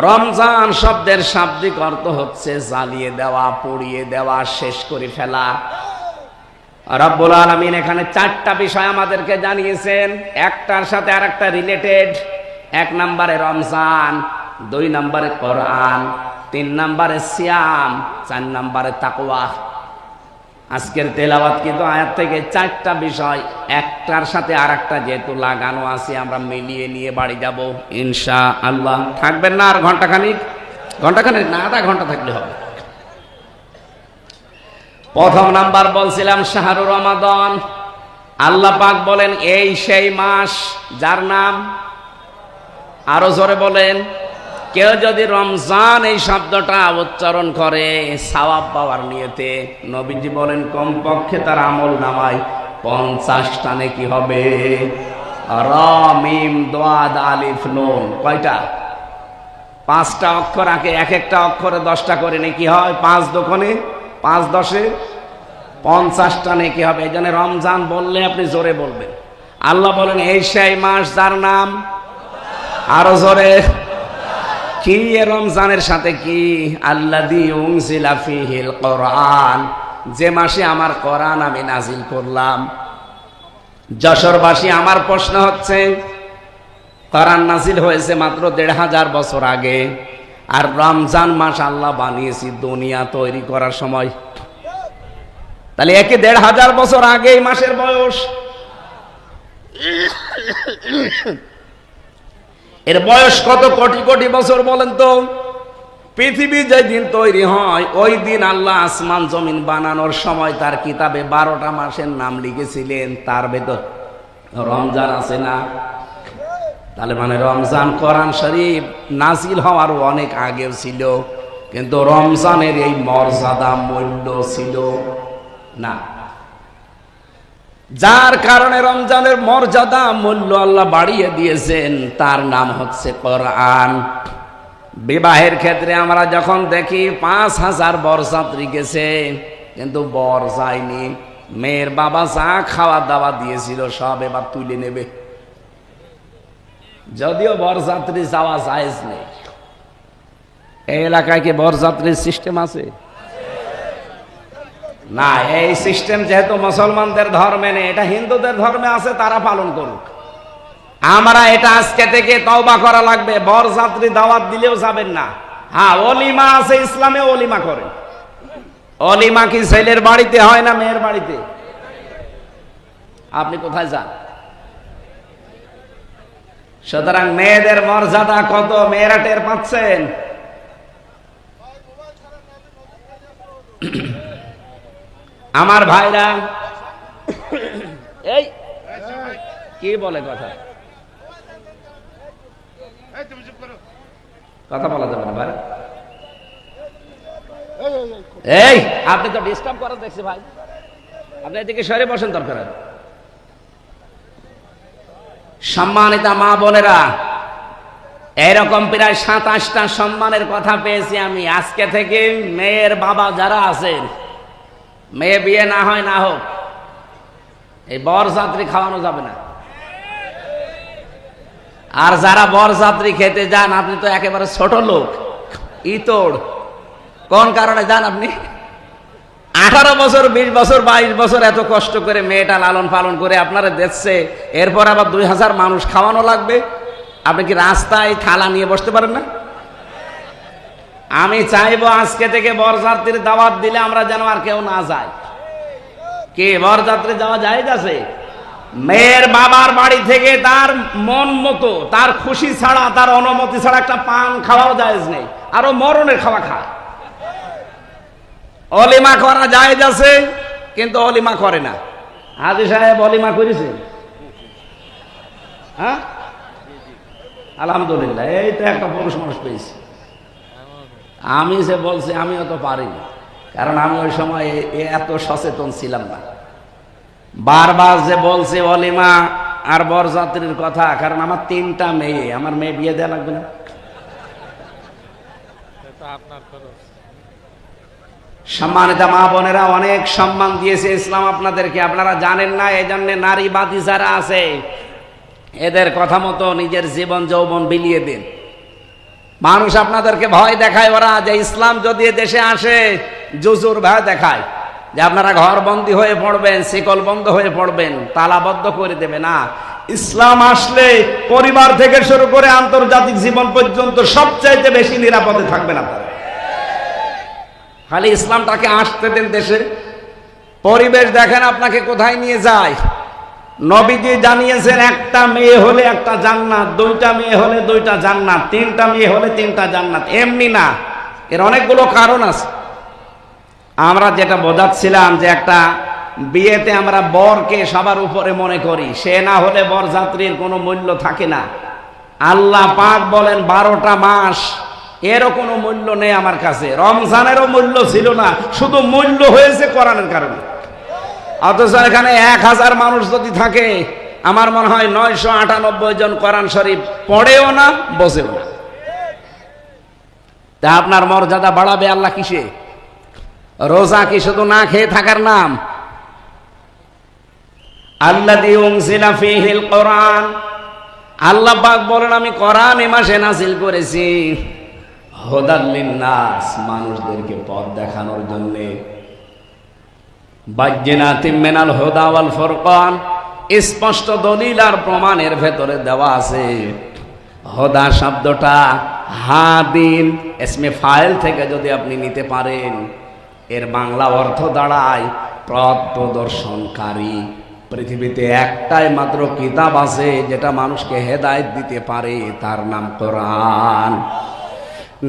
রমজান শব্দের শাব্দিক অর্থ হচ্ছে জ্বালিয়ে দেওয়া, পুড়িয়ে দেওয়া, শেষ করে ফেলা। রব্বুল আলামিন এখানে 4টা বিষয় আমাদেরকে জানিয়েছেন, একটার সাথে আরেকটা রিলেটেড। 1 নম্বরে রমজান, 2 নম্বরে কোরআন, 3 নম্বরে সিয়াম, 4 নম্বরে তাকওয়া। আজকের তেলাওয়াত কিন্তু আয়াত থেকে 4টা বিষয় একটার সাথে আরেকটা যেহেতু লাগানো আছে আমরা মিলিয়ে নিয়ে বাড়ি যাব ইনশাআল্লাহ। থাকবেন না আর ঘন্টাখানিক না, আধা ঘন্টা থাকলে হবে। প্রথম নাম্বার বলছিলাম শাহরুর রমাদান। আল্লাহ পাক বলেন এই সেই মাস যার নাম, আরো জোরে বলেন, কেউ যদি রমজান এই শব্দটা উচ্চারণ করে সওয়াব পাওয়ার নিয়তে, নবীজি বলেন কমপক্ষে তার আমল নামায় 50টা নেকি হবে। র মিম দাদ আলিফ নুন কয়টা? 5টা অক্ষর আগে, এক একটা অক্ষরে 10টা করে নেকি হয়। 5 দোকানে 5 10-এ 50টা নেকি হবে। এই জন্য রমজান বললে আপনি জোরে বলবেন। আল্লাহ বলেন এই সেই মাস যার নাম, আরো জোরে, কি রমজানের সাথে কি? আল্লাযী উনজিলা ফীহিল কোরআন, যে মাসে আমার কোরআন আমি নাজিল করলাম। যশোরবাসী, আমার প্রশ্ন হচ্ছে কোরআন নাজিল হয়েছে মাত্র 1500 বছর আগে, আর রমজান মাস আল্লাহ বানিয়েছি দুনিয়া তৈরি করার সময়। তাহলে একে 1500 বছর আগে এই মাসের বয়স। এর বয়স কত কোটি কোটি বছর বলেন তো? পৃথিবী যেদিন তৈরি হয় ওই দিন আল্লাহ আসমান জমিন বানানোর সময় তার কিতাবে 12টা মাসের নাম লিখেছিলেন, তার ভেতর রমজান আছে না? তাহলে মানে রমজান কোরআন শরীফ নাজিল হওয়ার অনেক আগেও ছিল, কিন্তু রমজানের এই মর্যাদা মূল্য ছিল না। যার কারণে রমজানের মর্যাদা মূল্য আল্লাহ বাড়িয়ে দিয়েছেন, তার নাম হচ্ছে কোরআন। বিবাহের ক্ষেত্রে আমরা যখন দেখি 5000 বরযাত্রী গেছে, কিন্তু বর যায়নি। মেয়ের বাবা যা খাওয়া দাওয়া দিয়েছিল সব এবার তুলে নেবে, যদিও বরযাত্রী যাওয়া জায়েজ নেই। এই এলাকায় কি বরযাত্রীর সিস্টেম আছে? না, এই সিস্টেম যেহেতু মুসলমানদের ধর্মে নেই, এটা হিন্দুদের ধর্মে আছে, তারা পালন করুক। আমরা এটা আজকে থেকে তওবা করা লাগবে। বরযাত্রী দাওয়াত দিলেও যাবেন না। হ্যাঁ, অলিমা আছে ইসলামে, অলিমা করে। অলিমা কি ছেলের বাড়িতে হয় না মেয়ের বাড়িতে? আপনি কোথায় যান? সুতরাং মেয়েদের মর্যাদা কত মেয়েরা টের পাচ্ছেন? আমার ভাইরা, এই কি বলে কথা কথা বলা যাবে না ভাই। এই আপনি তো ডিস্টার্ব করা দেখছি ভাই, আপনি এদিকে সরে বসেন দরকার। সম্মানিতা মা বোনেরা, এরকম প্রায় 27টা সম্মানের কথা পেয়েছি আমি। আজকে থেকে মেয়ের বাবা যারা আছেন, মেয়ে বিয়ে না হয় না হোক, এই বরযাত্রী খাওয়ানো যাবে না। আর যারা বরযাত্রী খেতে যান, আপনি তো একেবারে ছোট লোক, ইতর। কোন কারণে যান আপনি? 18 বছর 20 বছর 22 বছর এত কষ্ট করে মেয়েটা লালন পালন করে আপনারা দেখছে, এরপর আবার 2000 মানুষ খাওয়ানো লাগবে। আপনি কি রাস্তায় থালা নিয়ে বসতে পারেন না? আমি চাইবো আজকে থেকে বরযাত্রীর দাওয়াত দিলে আমরা যেন আর কেউ না যায়। কি বরযাত্রী যাওয়া জায়েজ আছে? মেয়ের বাবার বাড়ি থেকে তার মন মতো, তার খুশি ছাড়া, তার অনুমতি ছাড়া একটা পান খাওয়াও জায়েজ নেই। আরো মরণের খাওয়া খায়। অলিমা করা জায়েজ আছে, কিন্তু অলিমা করে না। হাজী সাহেব অলিমা করেছে? হ্যাঁ, আলহামদুলিল্লাহ, এই তো একটা পুরুষ মানুষ পেয়েছি। আমি যে বলছি আমিও তো পারিনি, কারণ আমি ওই সময় এত সচেতন ছিলাম না। বারবার যে বলছে অলিমা আর বরযাত্রীর কথা, কারণ আমার 3টা মেয়ে, আমার মেয়ে বিয়ে দেওয়া লাগবে না? সম্মানিত মা বোনেরা, অনেক সম্মান দিয়েছে ইসলাম আপনাদেরকে, আপনারা জানেন না। এই জন্য নারীবাদী যারা আছে, এদের কথা মতো নিজের জীবন যৌবন বিলিয়ে দিন। মানুষ আপনাদেরকে ভয় দেখায়, ওরা যে ইসলাম যদি দেশে আসে জুজুর ভয় দেখায়, যে আপনারা ঘর বন্দী হয়ে পড়বেন, শিকল বন্ধ হয়ে পড়বেন, তালাবদ্ধ করে দেবে না। ইসলাম আসলে পরিবার থেকে শুরু করে আন্তর্জাতিক জীবন পর্যন্ত সবচাইতে বেশি নিরাপদে থাকবেন আপনারা। খালি ইসলামটাকে আসতে দেন দেশে, পরিবেশ দেখেন আপনাকে কোথায় নিয়ে যায়। নবীজি জানিয়েছেন একটা মেয়ে হলে একটা জান্নাত, দুইটা মেয়ে হলে দুইটা জান্নাত, তিনটা মেয়ে হলে তিনটা জান্নাত। এমনি না, এর অনেকগুলো কারণ আছে। আমরা যেটা বোঝাচ্ছিলাম যে একটা বিয়েতে আমরা বরকে সবার উপরে মনে করি, সে না হলে বরযাত্রীর কোনো মূল্য থাকে না। আল্লাহ পাক বলেন 12টা মাস এরও কোনো মূল্য নেই আমার কাছে। রমজানেরও মূল্য ছিল না, শুধু মূল্য হয়েছে কোরআনের কারণে। অথচ এখানে 1000 মানুষ যদি থাকে, আমার মনে হয় 998 জন কোরআন শরীফ পড়েও না, বসেও না। তা আপনার মর্যাদা বাড়াবে আল্লাহ কিসে? রোজা কি শুধু না খেয়ে থাকার নাম? আল্লাযী উনজিলা ফীহিল কোরআন, আল্লাহ পাক বলেন আমি কোরআন এই মাসে নাযিল করেছি হুদাল লিন্নাস, মানুষদেরকে পথ দেখানোর জন্য। বায়্যিনাতিম মিনাল হুদা ওয়াল ফুরকান, স্পষ্ট দলিল আর প্রমাণের ভেতরে দেওয়া আছে। হুদা শব্দটা হাদিন ইসমে ফাইল থেকে যদি আপনি নিতে পারেন, এর বাংলা অর্থ দাঁড়ায় পথ প্রদর্শনকারী। পৃথিবীতে একটাই মাত্র কিতাব আছে যেটা মানুষকে হেদায়েত দিতে পারে, তার নাম কোরআন।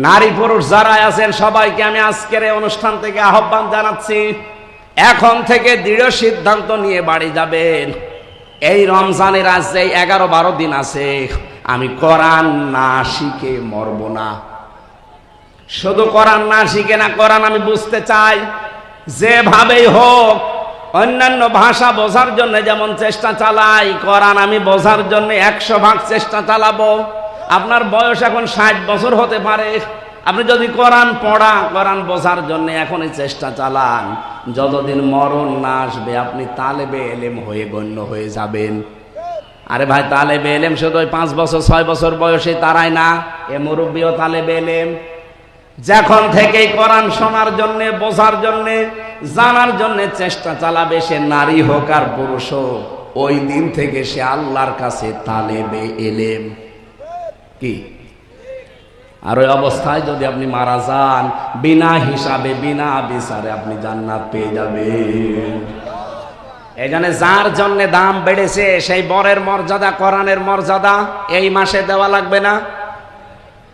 নারী পুরুষ যারা আছেন সবাইকে আমি আজকের এই অনুষ্ঠান থেকে আহ্বান জানাচ্ছি, এখন থেকে দৃঢ় সিদ্ধান্ত নিয়ে বাড়ি যাবেন। এই রমজানের আজ যে 11-12 দিন আছে, আমি কোরআন না শিখে মরব না। শুধু কোরআন না শিখে না, কোরআন আমি বুঝতে চাই। যেভাবেই হোক অন্যান্য ভাষা বোঝার জন্য যেমন চেষ্টা চালাই, কোরআন আমি বোঝার জন্য 100 ভাগ চেষ্টা চালাবো। আপনার বয়স এখন 60 বছর হতে পারে, আপনি যদি কোরআন পড়া, কোরআন বোঝার জন্য এখনই চেষ্টা চালান, যতদিন মরণ না আসবে আপনি তালেবে এলেম হয়ে গণ্য হয়ে যাবেন। আরে ভাই, তালেবে এলেম শুধু ওই 5 বছর 6 বছর বয়সে তারাই না, এ মুরব্বীও তালেবে এলেম। যখন থেকেই কোরআন শোনার জন্য, বোঝার জন্য, জানার জন্য চেষ্টা চালাবে, সে নারী হোক আর পুরুষ হোক, ওই দিন থেকে সে আল্লাহর কাছে তালেবে এলেম। কি আর ওই অবস্থায় যদি আপনি মারা যান, বিনা হিসাবে বিনা বিচারে আপনি জান্নাত পেয়ে যাবেন। এই জন্য যার জন্য দাম বেড়েছে, সেই বরের মর্যাদা, কোরআনের মর্যাদা এই মাসে দেওয়া লাগবে না?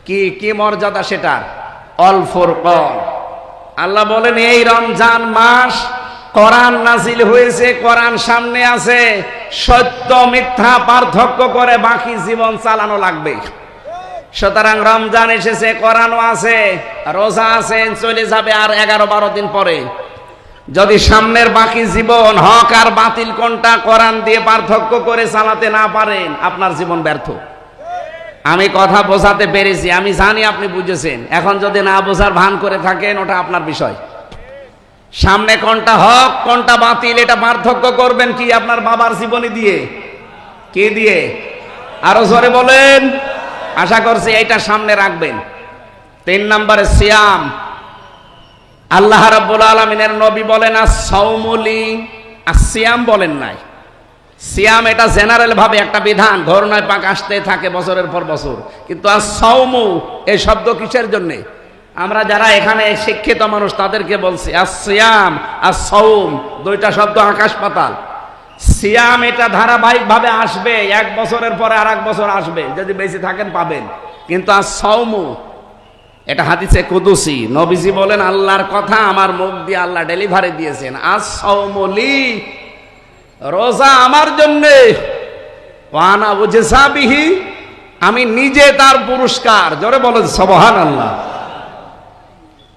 কি কি মর্যাদা সেটা? অল ফুরকান। আল্লাহ বলেন এই রমজান মাস কোরআন নাজিল হয়েছে, কোরআন সামনে আছে, সত্য মিথ্যা পার্থক্য করে বাকি জীবন চালানো লাগবে। সুতরাং রমজান এসেছে, কোরআনও আছে, রোজা আছে, চলে যাবে আর 11-12 দিন পরে। যদি সামনের বাকি জীবন হক আর বাতিল কোনটা কোরআন দিয়ে পার্থক্য করে চালাতে না পারেন, আপনার জীবন ব্যর্থ। আমি কথা বোঝাতে পেরেছি, আমি জানি আপনি বুঝেছেন। এখন যদি না বোঝার ভান করে থাকেন, ওটা আপনার বিষয়। সামনে কোনটা হক কোনটা বাতিল এটা পার্থক্য করবেন কি? আপনার বাবার জীবনী দিয়ে। কি দিয়ে? আরো জোরে বলেন। আশা করছি এইটা সামনে রাখবেন। 3 নম্বরে সিয়াম। আল্লাহ রাব্বুল আলামিনের নবী বলেন আস-সাওমু লি, আর-সিয়াম বলেন নাই। সিয়াম এটা জেনারেল ভাবে একটা বিধান, ঘরনায় পাক আসতে থাকে বছরের পর বছর। কিন্তু আস-সাওমু এই শব্দ কিসের জন্য? আমরা যারা এখানে শিক্ষিত মানুষ তাদেরকে বলছি আস-সিয়াম আস-সাওম দুইটা শব্দ আকাশ পাতাল। সিয়াম এটা ধারাবাহিক ভাবে আসবে, 1 বছরের পরে আর 1 বছর আসবে, যদি বেশি থাকেন পাবেন। কিন্তু আস-সাওমু এটা হাদিসে কুদসি, নবীজি বলেন আল্লাহর কথা আমার মুখ দিয়ে আল্লাহ ডেলিভারি দিয়েছেন। আস-সাওমু লি, রোজা আমার জন্য, ওয়া আনা উজজা বিহি, আমি নিজে তার পুরস্কার। জোরে বলেন সুবহানাল্লাহ।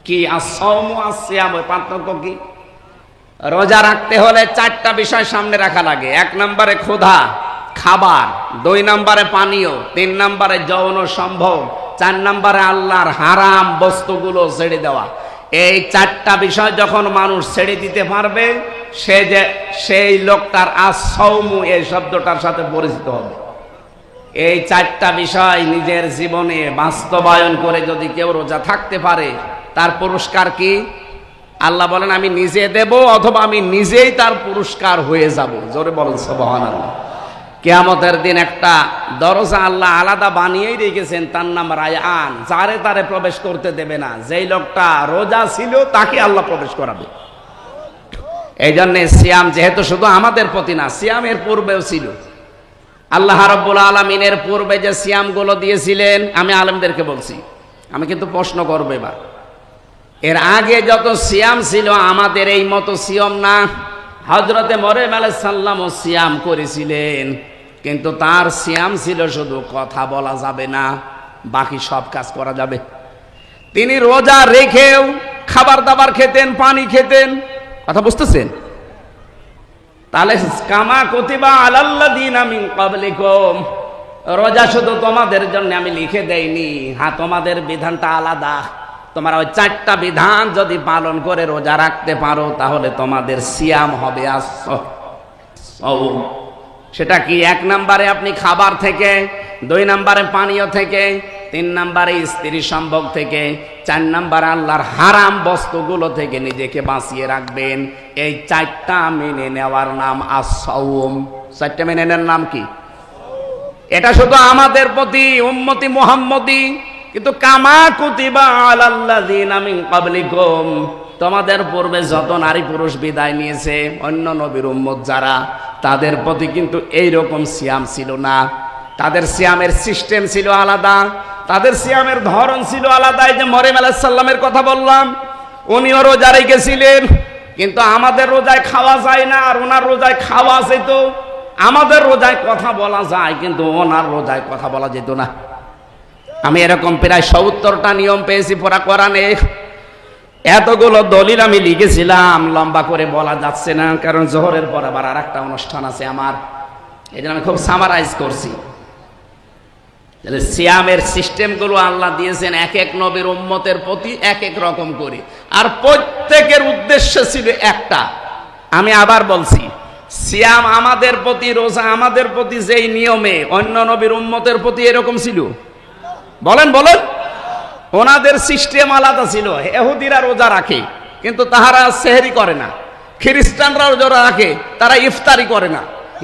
কি আস-সাওমু আস-সিয়াম পার্থক্য কি? রোজা রাখতে হলে 4টা বিষয় সামনে রাখা লাগে। 1 নম্বরে ক্ষুধা, খাবার, 2 নম্বরে পানীয়, 3 নম্বরে যৌন সম্ভোগ, 4 নম্বরে আল্লাহর হারাম বস্তুগুলো ছেড়ে দেওয়া। এই 4টা বিষয় যখন মানুষ ছেড়ে দিতে পারবে, সেই লোকটার আস-সাওমু এই শব্দটার সাথে পরিচিত হবে। এই 4টা বিষয় নিজের জীবনে বাস্তবায়ন করে যদি কেউ রোজা থাকতে পারে, তার পুরস্কার কি? আল্লাহ বলেন আমি নিজে দেব, অথবা আমি নিজেই তার পুরস্কার হয়ে যাব। জোরে বলেন সুবহানাল্লাহ। কিয়ামতের দিন একটা দরজা আল্লাহ আলাদা বানিয়েই রেখেছেন, তার নাম রায়্যান। যারে তারে প্রবেশ করতে দেবে না। যেই লোকটা রোজা ছিল তাকে আল্লাহ প্রবেশ করাবে। এই জন্যে সিয়াম যেহেতু শুধু আমাদের প্রতি না, সিয়ামের পূর্বেও ছিল। আল্লাহ রাব্বুল আলামিনের পূর্বে যে সিয়ামগুলো দিয়েছিলেন, আমি আলেমদেরকে বলছি, আমি কিন্তু প্রশ্ন করবো এবার, এর আগে যত সিয়াম ছিল আমাদের এই মতো সিয়াম না। হযরতে মরিয়ম আলাইহিস সালামও সিয়াম করেছিলেন, কিন্তু তার সিয়াম ছিল শুধু কথা বলা যাবে না, বাকি সব কাজ করা যাবে। তিনি রোজা রেখেও খাবার দাবার খেতেন, পানি খেতেন। কথা বুঝতেছেন? তাহলে কামা কুতিবা আলাল্লাযীনা মিন ক্বাবলিকুম, রোজা শুধু তোমাদের জন্য আমি লিখে দেইনি, হ্যাঁ তোমাদের বিধানটা আলাদা। তোমরা ওই 4টা বিধান যদি পালন করে রোজা রাখতে পারো তাহলে তোমাদের সিয়াম হবে আস-সাওম। সেটা কি? 1 নম্বরে আপনি খাবার থেকে, 2 নম্বরে পানীয় থেকে, 3 নম্বরে স্ত্রী সম্ভোগ থেকে, 4 নম্বরে আল্লাহর হারাম বস্তুগুলো থেকে নিজেকে বাঁচিয়ে রাখবেন। এই 4টা মেনে নেওয়ার নাম আস-সাওম। 4টা মেনে নেওয়ার নাম কি? এটা শুধু আমাদের প্রতি উম্মতি মুহাম্মদী, কিন্তু কামা কুতিবা আলাল্লাযীনা মিন ক্বাবলিকুম, তোমাদের পূর্বে যত নারী পুরুষ বিদায় নিয়েছে অন্য নবীর উম্মত যারা, তাদের প্রতি কিন্তু এইরকম সিয়াম ছিল না। তাদের সিয়ামের সিস্টেম ছিল আলাদা, তাদের সিয়ামের ধরন ছিল আলাদা। এই যে মরিয়ম আলাইহিস সালামের কথা বললাম, উনিও রোজা রেখেছিলেন, কিন্তু আমাদের রোজায় খাওয়া যায় না, আর ওনার রোজায় খাওয়া যেত। আমাদের রোজায় কথা বলা যায়, কিন্তু ওনার রোজায় কথা বলা যেত না। আমি এরকম প্রায় 70টা নিয়ম পেয়েছি পুরা কোরআনে। এতগুলো দলিল আমি লিখেছিলাম, লম্বা করে বলা যাচ্ছে না, কারণ জোহরের পর আবার আরেকটা অনুষ্ঠান আছে আমার, এই জন্য আমি খুব সামারাইজ করছি। সিয়ামের সিস্টেমগুলো আল্লাহ দিয়েছেন এক এক নবীর উম্মতের প্রতি এক এক রকম করে, আর প্রত্যেকের উদ্দেশ্য ছিল একটা। আমি আবার বলছি, সিয়াম আমাদের প্রতি, রোজা আমাদের প্রতি যেই নিয়মে, অন্য নবীর উম্মতের প্রতি এরকম ছিল? বলেন বলেন। ওনাদের সিস্টেম আলাদা ছিল। ইহুদিরা রোজা রাখে কিন্তু তাহারা সেহরি করে না, খ্রিস্টানরা রোজা রাখে তারা ইফতারি করে না,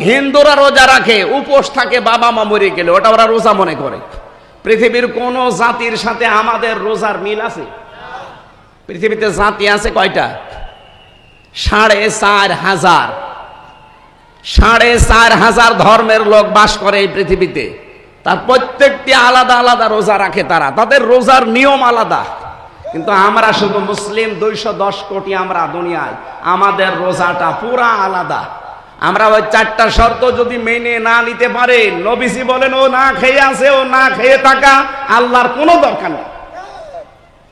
হিন্দুরা রোজা রাখে উপোস থাকে বাবা মা মরে গেলে, ওটা ওরা রোজা মনে করে। পৃথিবীর কোন জাতির সাথে আমাদের রোজার মিল আছে? পৃথিবীতে জাতি আছে কয়টা? 4,500। 4,500 ধর্মের লোক বাস করে এই পৃথিবীতে, তার প্রত্যেকটি আলাদা আলাদা রোজা রাখে, তারা তাদের রোজার নিয়ম আলাদা। কিন্তু আমরা শুধু মুসলিম 210 কোটি আমরা দুনিয়ায়, আমাদের রোজাটা পুরা আলাদা। আমরা ওই 4টা শর্ত যদি মেনে না নিতে পারে, নবীজি বলেন ও না খেয়ে আছে, ও না খেয়ে থাকা আল্লাহর কোনো দরকার নেই,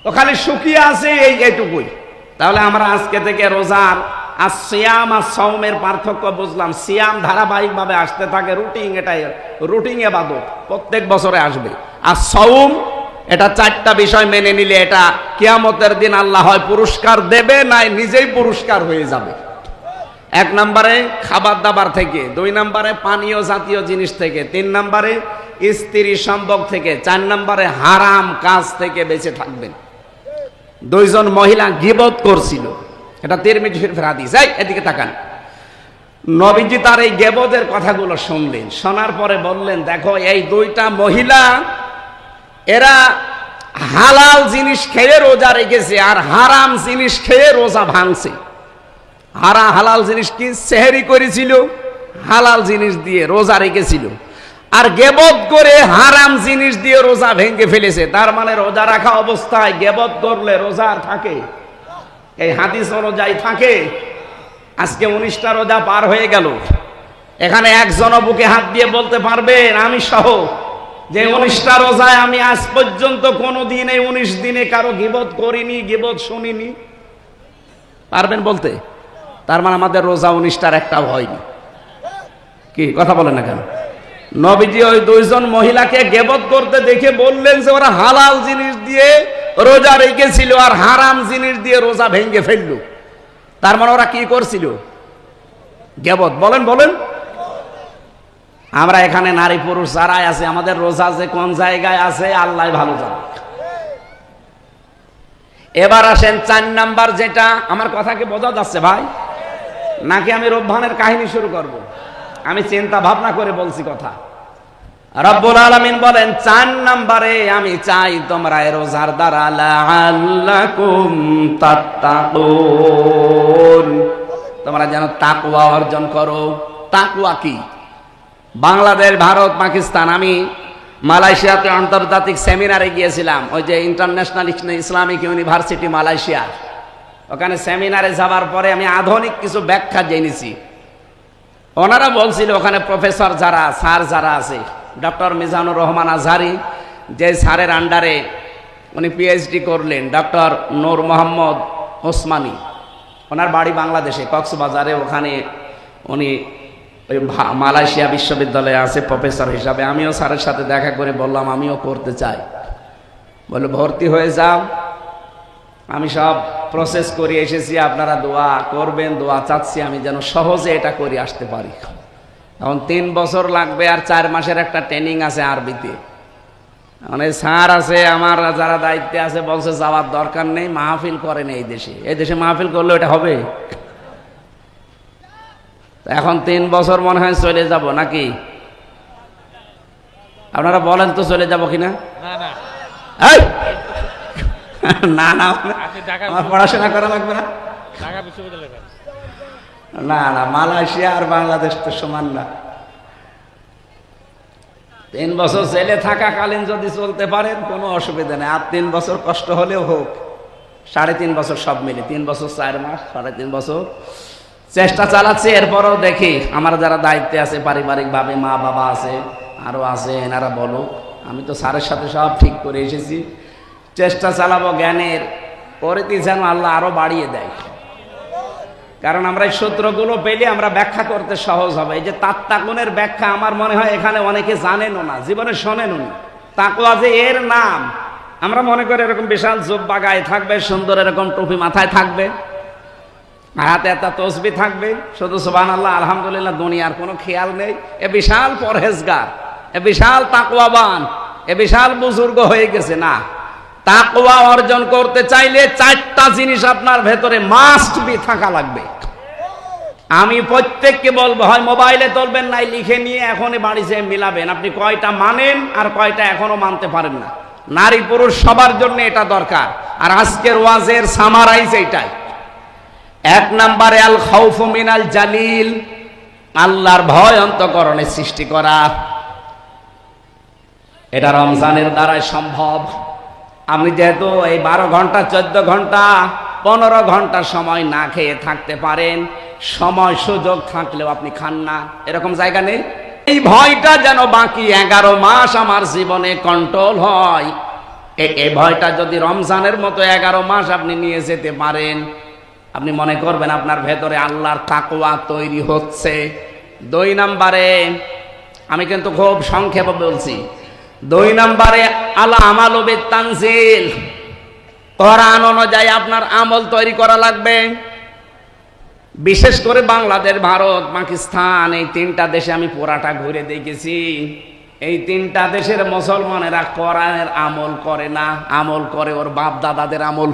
ও খালি শুকিয়ে আছে এইটুকুই। তাহলে আমরা আজকে থেকে রোজার আর সিয়াম আর সাওমের পার্থক্য বুঝলাম। সিয়াম ধারাবাহিকভাবে আসতে থাকে, রুটিন, এটাই রুটিন ইবাদত, প্রত্যেক বছরে আসবে। আর সাওম এটা 4টা বিষয় মেনে নিলে এটা কিয়ামতের দিন আল্লাহ হয় পুরস্কার দেবে, নাই নিজেই পুরস্কার হয়ে যাবে। 1 নম্বরে খাবার দাবার থেকে, 2 নম্বরে পানীয় জাতীয় জিনিস থেকে, 3 নম্বরে স্ত্রী সম্ভোগ থেকে, 4 নম্বরে হারাম কাজ থেকে বেঁচে থাকবেন। 2 জন মহিলা গীবত করছিল, এটা তিরমিজি শরীফের হাদিস। এদিকে তাকান। নবীজি তার এই গীবতের কথাগুলো শুনলেন, শোনার পরে বললেন, দেখো এই 2টা মহিলা এরা হালাল জিনিস খেয়ে রোজা রেখেছে, আর হারাম জিনিস খেয়ে রোজা ভাঙছে। হালাল জিনিস কি? সেহরি করেছিল, হালাল জিনিস দিয়ে রোজা রেখেছিল, আর গীবত করে হারাম জিনিস দিয়ে রোজা ভেঙে ফেলেছে। তার মানে রোজা রাখা অবস্থায় গীবত করলে রোজা আর থাকে? এই হাদিস অনুযায়ী থাকে। আজকে 19টা রোজা পার হয়ে গেল, এখানে একজন বুকে হাত দিয়ে বলতে পারবেন আমি সহ যে 19টা রোজায় আমি আজ পর্যন্ত কোনোদিন এই 19 দিনে কারো গীবত করিনি, গীবত শুনিনি? পারবেন বলতে? তার মানে আমাদের রোজা 19টার একটাও হয়নি। কি কথা বলেন না কেন? নবীজি ওই 2 জন মহিলাকে গীবত করতে দেখে বললেন যে ওরা হালাল জিনিস দিয়ে রোজা রেখেছিল আর হারাম জিনিস দিয়ে রোজা ভেঙে ফেলল। তার মানে ওরা কি করছিল? গীবত। বলেন বলেন। আমরা এখানে নারী পুরুষ যারাই আছে, আমাদের রোজা যে কোন জায়গায় আছে আল্লাহ ভালো জানে। এবার আসেন 4 নাম্বার, যেটা আমার কথা কি বোঝা যাচ্ছে ভাই, নাকি আমি রব্বানের কাহিনী শুরু করব? আমি চিন্তা ভাবনা করে বলছি কথা। রব্বুল আলামিন বলেন 4 নম্বরে আমি চাই তোমরা রোজার দ্বারা লাআল্লাকুম তাত্তাকুন, তোমরা যেন তাকওয়া অর্জন করো। তাকওয়া কি? বাংলাদেশ, ভারত, পাকিস্তান, আমি মালয়েশিয়াতে আন্তর্জাতিক সেমিনারে গিয়েছিলাম, ওই যে ইন্টারন্যাশনাল ইসলামিক ইউনিভার্সিটি মালয়েশিয়া। ওখানে সেমিনারে যাওয়ার পরে আমি আধুনিক কিছু ব্যাখ্যা জেনেছি। ওনারা বলছিল ওখানে প্রফেসর যারা, স্যার যারা আছে, ডক্টর মিজানুর রহমান আজহারি, যে স্যারের আন্ডারে উনি পিএইচডি করলেন, ডক্টর নূর মোহাম্মদ ওসমানী, ওনার বাড়ি বাংলাদেশে কক্সবাজারে, ওখানে উনি ওই মালয়েশিয়া বিশ্ববিদ্যালয়ে আছে প্রফেসর হিসাবে। আমিও স্যারের সাথে দেখা করে বললাম আমিও করতে চাই। বলে ভর্তি হয়ে যাও, আমি সব প্রসেস করে এসেছি, আপনারা দোয়া করবেন, দোয়া চাচ্ছি আমি যেন সহজে এটা করে আসতে পারি। এখন 3 বছর লাগবে আর 4 মাসের একটা ট্রেনিং আছে আরবিতে। মানে স্যার আছে আমার যারা দায়িত্বে আছে, বলছে যাওয়ার দরকার নেই, মাহফিল করেন এই দেশে। এই দেশে মাহফিল করলে এটা হবে? এখন 3 বছর মনে হয় চলে যাব নাকি? আপনারা বলেন তো চলে যাব কিনা? না না, আমার পড়াশোনা করা লাগবে না। না না, মালয়েশিয়া আর বাংলাদেশ তো সমান না। 3 বছর জেলে থাকাকালীন যদি চলতে পারেন কোনো অসুবিধা নেই, আর 3 বছর কষ্ট হলেও হোক, 3.5 বছর সব মিলে, 3 বছর 4 মাস, 3.5 বছর চেষ্টা চালাচ্ছি। এরপরও দেখি আমার যারা দায়িত্বে আছে পারিবারিকভাবে, মা বাবা আছে, আরও আছে, এনারা বলো। আমি তো স্যারের সাথে সব ঠিক করে এসেছি, চেষ্টা চালাবো জ্ঞানের পরিধি যেন আল্লাহ আরো বাড়িয়ে দেয়। কারণ আমরা এই সূত্রগুলো পেলে আমরা ব্যাখ্যা করতে সহজ হবে। এই যে তাত্তাকুনের ব্যাখ্যা আমার মনে হয় এখানে অনেকে জানেনও না, জীবনে শোনেনও না। তাকওয়া যে এর নাম, আমরা মনে করি এরকম বিশাল জুব্বা গায়ে থাকবে, সুন্দর এরকম টুপি মাথায় থাকবে, হাতে একটা তসবিহ থাকবে, শুধু সুবহানাল্লাহ আলহামদুলিল্লাহ, দুনিয়ার কোনো খেয়াল নেই। এ বিশাল পরহেজগার, এ বিশাল তাকওয়াবান, এ বিশাল বুজুর্গ হয়ে গেছে। না, তাকওয়া অর্জন করতে চাইলে 4টা জিনিস আপনার ভেতরে মাস্ট বি থাকা লাগবে। আমি প্রত্যেককে বলবো, হয় মোবাইলে তুলবেন, নাই লিখে নিয়ে এখনই বাড়ি যেয়ে মিলাবেন আপনি কয়টা মানেন আর কয়টা এখনো মানতে পারেন না। নারী পুরুষ সবার জন্য এটা দরকার। আর আজকের ওয়াজের সামারাইজ এইটাই। 1 নম্বরে আল খাউফু মিনাল জালিল, আল্লাহর ভয় অন্তঃকরণে সৃষ্টি করা। এটা রমজানের দ্বারাই সম্ভব। আপনি যেহেতু এই 12 ঘন্টা, 14 ঘন্টা, 15 ঘন্টা সময় না খেয়ে থাকতে পারেন, সময় সুযোগ থাকলেও আপনি খান না, এরকম জায়গা নেই। এই ভয়টা যেন বাকি 11 মাস আমার জীবনে কন্ট্রোল হয়। এই ভয়টা যদি রমজানের মতো 11 মাস আপনি নিয়ে যেতে পারেন, আপনি মনে করবেন আপনার ভেতরে আল্লাহর তাকওয়া তৈরি হচ্ছে। 2 নম্বরে, আমি কিন্তু খুব সংক্ষেপে বলছি, 2 নম্বরে আল আমালু বিত-তানজিল, কোরআন অনুযায়ী আপনার আমল তৈরি করা লাগবে। বিশেষ করে বাংলাদেশ, ভারত, পাকিস্তান, এই 3টা দেশে আমি পুরাটা ঘুরে দেখেছি। এই 3টা দেশের মুসলমানেরা কোরআনের আমল করে না, আমল করে ওর বাপ দাদাদের আমল।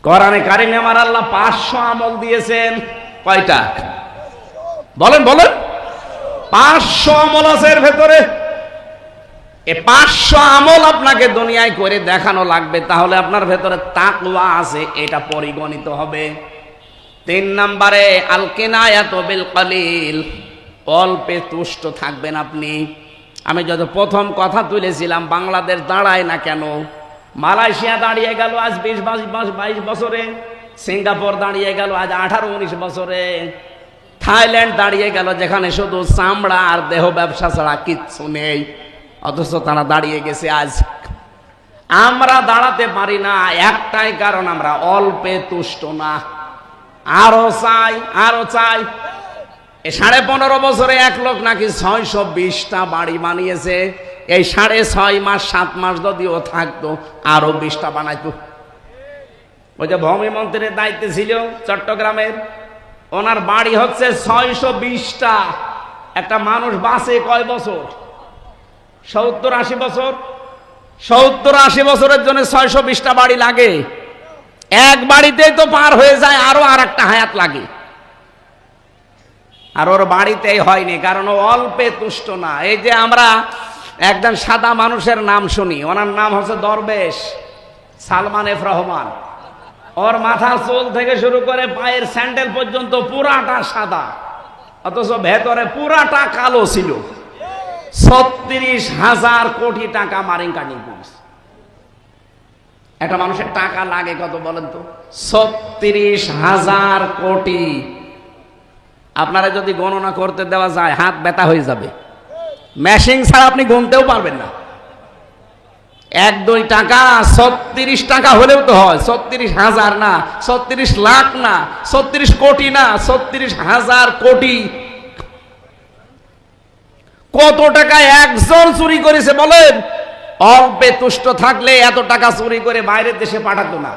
কোরআনে কারিমে আমার আল্লাহ 500 আমল দিয়েছেন। কয়টা বলেন বলেন? 500 আমল আছে এর ভেতরে। এই 500 আমল আপনাকে দুনিয়ায় করে দেখানো লাগবে, তাহলে আপনার ভেতরে তাকওয়া আছে, এটা পরিগণিত হবে। 3 নম্বরে আল কিনায়াতু বিল কলিল, অল্পে তুষ্ট থাকবেন আপনি। আমি যত প্রথম কথা তুলেছিলাম, বাংলাদেশ দাঁড়ায় না কেন, মালয়েশিয়া দাঁড়িয়ে গেল আজ 20-22 বছরে, সিঙ্গাপুর দাঁড়িয়ে গেল আজ 18-19 বছরে, থাইল্যান্ড দাঁড়িয়ে গেল যেখানে শুধু চামড়া আর দেহ ব্যবসা ছাড়া কিচ্ছু নেই, অথচ তারা দাঁড়িয়ে গেছে আজ। আমরা দাঁড়াতে পারি না, একটাই কারণ, আমরা অল্পে তুষ্ট না, আরো চাই, আরো চাই। 15.5 বছরে এক লোক নাকি 620টা বাড়ি বানিয়েছে। এই 6.5 মাস 7 মাস যদিও থাকতো আরো 20টা বানাইতো। ওই যে ভূমি মন্ত্রীর দায়িত্বে ছিল চট্টগ্রামের, ওনার বাড়ি হচ্ছে 620টা। একটা মানুষ বাঁচে কয় বছর? 70-80 বছর। 70-80 বছরের জন্য 620টা বাড়ি লাগে। এক বাড়িতেই তো পার হয়ে যায়, আরো আর একটা হায়াত লাগে। আর ওর বাড়িতেই হয়নি, কারণ ও অল্পে তুষ্ট না। এই যে আমরা একজন সাদা মানুষের নাম শুনি, ওনার নাম হচ্ছে দরবেশ সালমান এফ রহমান। ওর মাথার চুল থেকে শুরু করে পায়ের স্যান্ডেল পর্যন্ত পুরাটা সাদা, অথচ ভেতরে পুরাটা কালো ছিল। 36,000 কোটি টাকা মারিং কাটিং করেছে। একটা মানুষের টাকা লাগে কত বলেন তো? 36,000 কোটি। আপনারা যদি গণনা করতে দেওয়া যায় হাত ব্যথা হয়ে যাবে। মেশিন ছাড়া আপনি গুনতেও পারবেন না। 1-2 টাকা 36 টাকা হলেও তো হয়। 36,000 না, 36 লাখ না, 36 কোটি না, 36,000 কোটি। কত টাকা একজন চুরি করেছে বলেন? অল্পে তুষ্ট থাকলে এত টাকা চুরি করে বাইরের দেশে পাঠাতো না।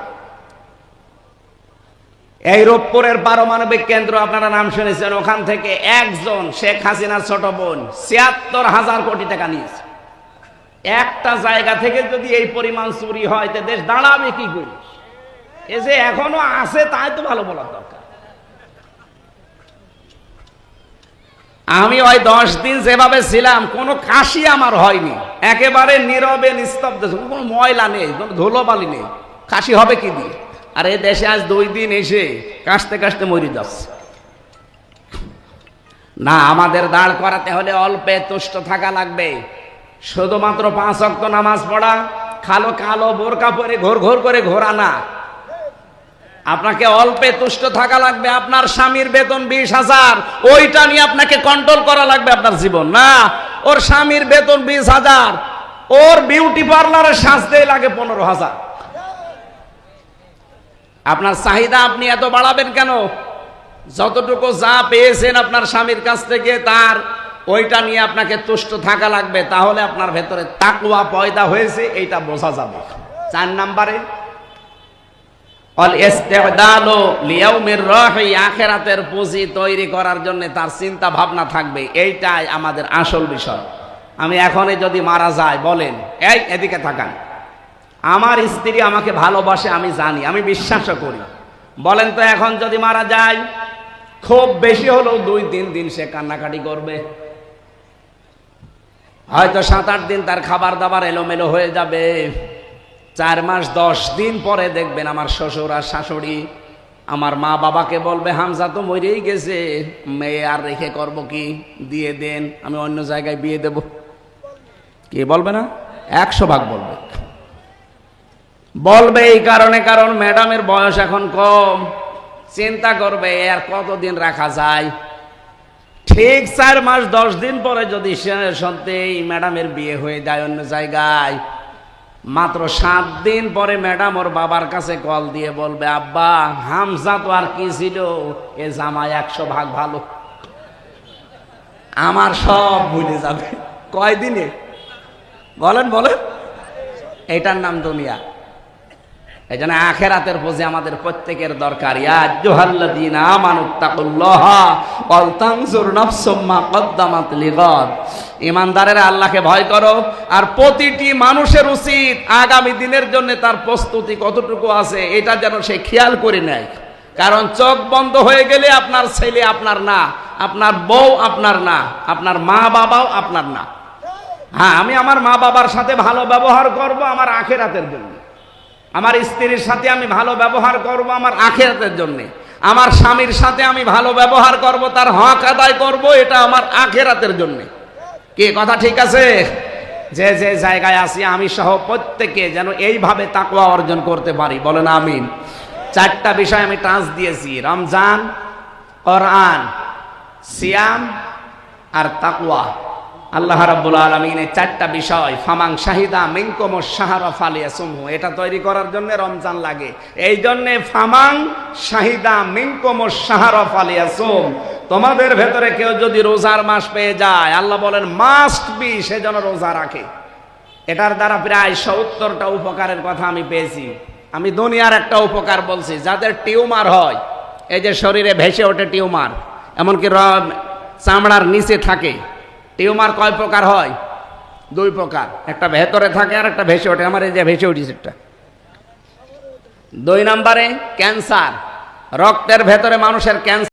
এই রূপপুরের পারমাণবিক কেন্দ্র আপনারা নাম শুনেছেন, ওখান থেকে একজন শেখ হাসিনার ছোট বোন 76,000 কোটি টাকা নিয়েছে। একটা জায়গা থেকে যদি এই পরিমাণ চুরি হয় তে দেশ দাঁড়াবে কি করে? এ যে এখনো আছে তাই তো ভালো বলার দরকার। আমি ওই 10 দিন যেভাবে ছিলাম কোনো কাশি আমার হয়নি, একেবারে নীরবে নিস্তব্ধ, কোনো ময়লা নেই, কোনো ধুলোবালি নেই। কাশি হবে কি দিয়ে? আর এই দেশে আজ 2 দিন এসে কাশতে কাশতে মরে যাচ্ছে। না, আমাদের দাঁড় করাতে হলে অল্পে তুষ্ট থাকা লাগবে। শুধুমাত্র 5 ওয়াক্ত নামাজ পড়া, কালো কালো বোরকা পরে ঘোর ঘোর করে ঘোরা না। আপনাকে অল্পে তুষ্ট থাকা লাগবে। আপনার স্বামীর বেতন 20,000, ওইটা নিয়ে আপনাকে কন্ট্রোল করা লাগবে আপনার জীবন। না, ওর স্বামীর বেতন 20,000, ওর বিউটি পার্লারে সাজতে লাগে 15,000। আপনার চাহিদা আপনি এত বাড়াবেন কেন? যতটুকু যা পেয়েছেন আপনার স্বামীর কাছ থেকে তার ওইটা নিয়ে আপনাকে তুষ্ট থাকা লাগবে। তাহলে আপনার ভেতরে তাকওয়া পয়দা হয়েছে এইটা বোঝা যাবে। 4 নম্বরে আখিরাতের পুঁজি তৈরি করার জন্য তার চিন্তা ভাবনা থাকবে। এইটাই আমাদের আসল বিষয়। আমি এখনই যদি মারা যায়, বলেন, এই এদিকে তাকান, আমার স্ত্রী আমাকে ভালোবাসে, আমি জানি, আমি বিশ্বাসও করি। বলেন তো এখন যদি মারা যায়, খুব বেশি হলেও 2-3 দিন সে কান্নাকাটি করবে। হয়তো 7-8 দিন তার খাবার দাবার এলোমেলো হয়ে যাবে। 4 মাস 10 দিন পরে দেখবেন আমার শ্বশুর আর শাশুড়ি আমার মা বাবাকে বলবে, হামজা তো মরেই গেছে, মেয়ে আর রেখে করব কি, দিয়ে দেন, আমি অন্য জায়গায় বিয়ে দেব। কি বলবে না? 100 ভাগ বলবে। বলবে এই কারণে, কারণ ম্যাডামের বয়স এখন কম, চিন্তা করবে আর কতদিন রাখা যায়। ঠিক 4 মাস 10 দিন পরে যদি সত্যি ম্যাডামের বিয়ে হয়ে যায় অন্য জায়গায়, মাত্র 7 দিন পরে ম্যাডাম ওর বাবার কাছে কল দিয়ে বলবে, আব্বা হামজা তো আর কি ছিল, এ জামাই 100 ভাগ ভালো, আমার সব ভুলে যাবে। কয়দিনে? বলেন বলেন। এটার নাম দুনিয়া। এই জন্য আখিরাতের পুঁজি আমাদের প্রত্যেকের দরকার। ইয়া আইয়ুহাল্লাযীনা আমানুত্তাকুল্লাহা ওয়াল তানজুর নাফসুম মা কদ্দামাত লিগাদ। ঈমানদারেরা আল্লাহকে ভয় করো, আর প্রতিটি মানুষের উচিত আগামী দিনের জন্য তার প্রস্তুতি কতটুকু আছে এটা যেন সে খেয়াল করে নেয়। কারণ চোখ বন্ধ হয়ে গেলে আপনার ছেলে আপনার না, আপনার বউ আপনার না, আপনার মা বাবাও আপনার না। হ্যাঁ, আমি আমার মা বাবার সাথে ভালো ব্যবহার করব আমার আখিরাতের জন্য, আমার স্ত্রীর সাথে আমি ভালো ব্যবহার করব আমার আখিরাতের জন্য, আমার স্বামীর সাথে আমি ভালো ব্যবহার করব, তার হক আদায় করব, এটা আমার আখিরাতের জন্য। কি কথা ঠিক আছে? যে যে জায়গায় আছি আমি সহ প্রত্যেকে যেন এইভাবে তাকওয়া অর্জন করতে পারি। বলেন আমিন। 4টা বিষয় আমি টাচ দিয়েছি, রমজান, কোরআন, সিয়াম আর তাকওয়া। আল্লাহ রাব্বুল আলামিন এই 4টা বিষয়, ফামাং শাহিদা মিনকুমুশ শাহরা ফালিয়াসুমহু, এটা তৈরি করার জন্য রমজান লাগে। এই জন্য ফামাং শাহিদা মিনকুমুশ শাহরা ফালিয়াসুম, তোমাদের ভেতরে কেউ যদি রোজার মাস পেয়ে যায়, আল্লাহ বলেন মাস্ট বি সে যেন রোজা রাখে। এটার দ্বারা প্রায় 70টা উপকারের কথা আমি পেয়েছি। আমি দুনিয়ার একটা উপকার বলছি, যাদের টিউমার হয়, এই যে শরীরে ভেসে ওঠে টিউমার, এমনকি চামড়ার নিচে থাকে। টিউমার কয় প্রকার হয়? 2 প্রকার, একটা ভেতরে থাকে আর একটা ভেসে ওঠে। আমার এই যে ভেসে উঠেছে একটা। 2 নম্বরে ক্যান্সার, রক্তের ভেতরে মানুষের ক্যান্সার।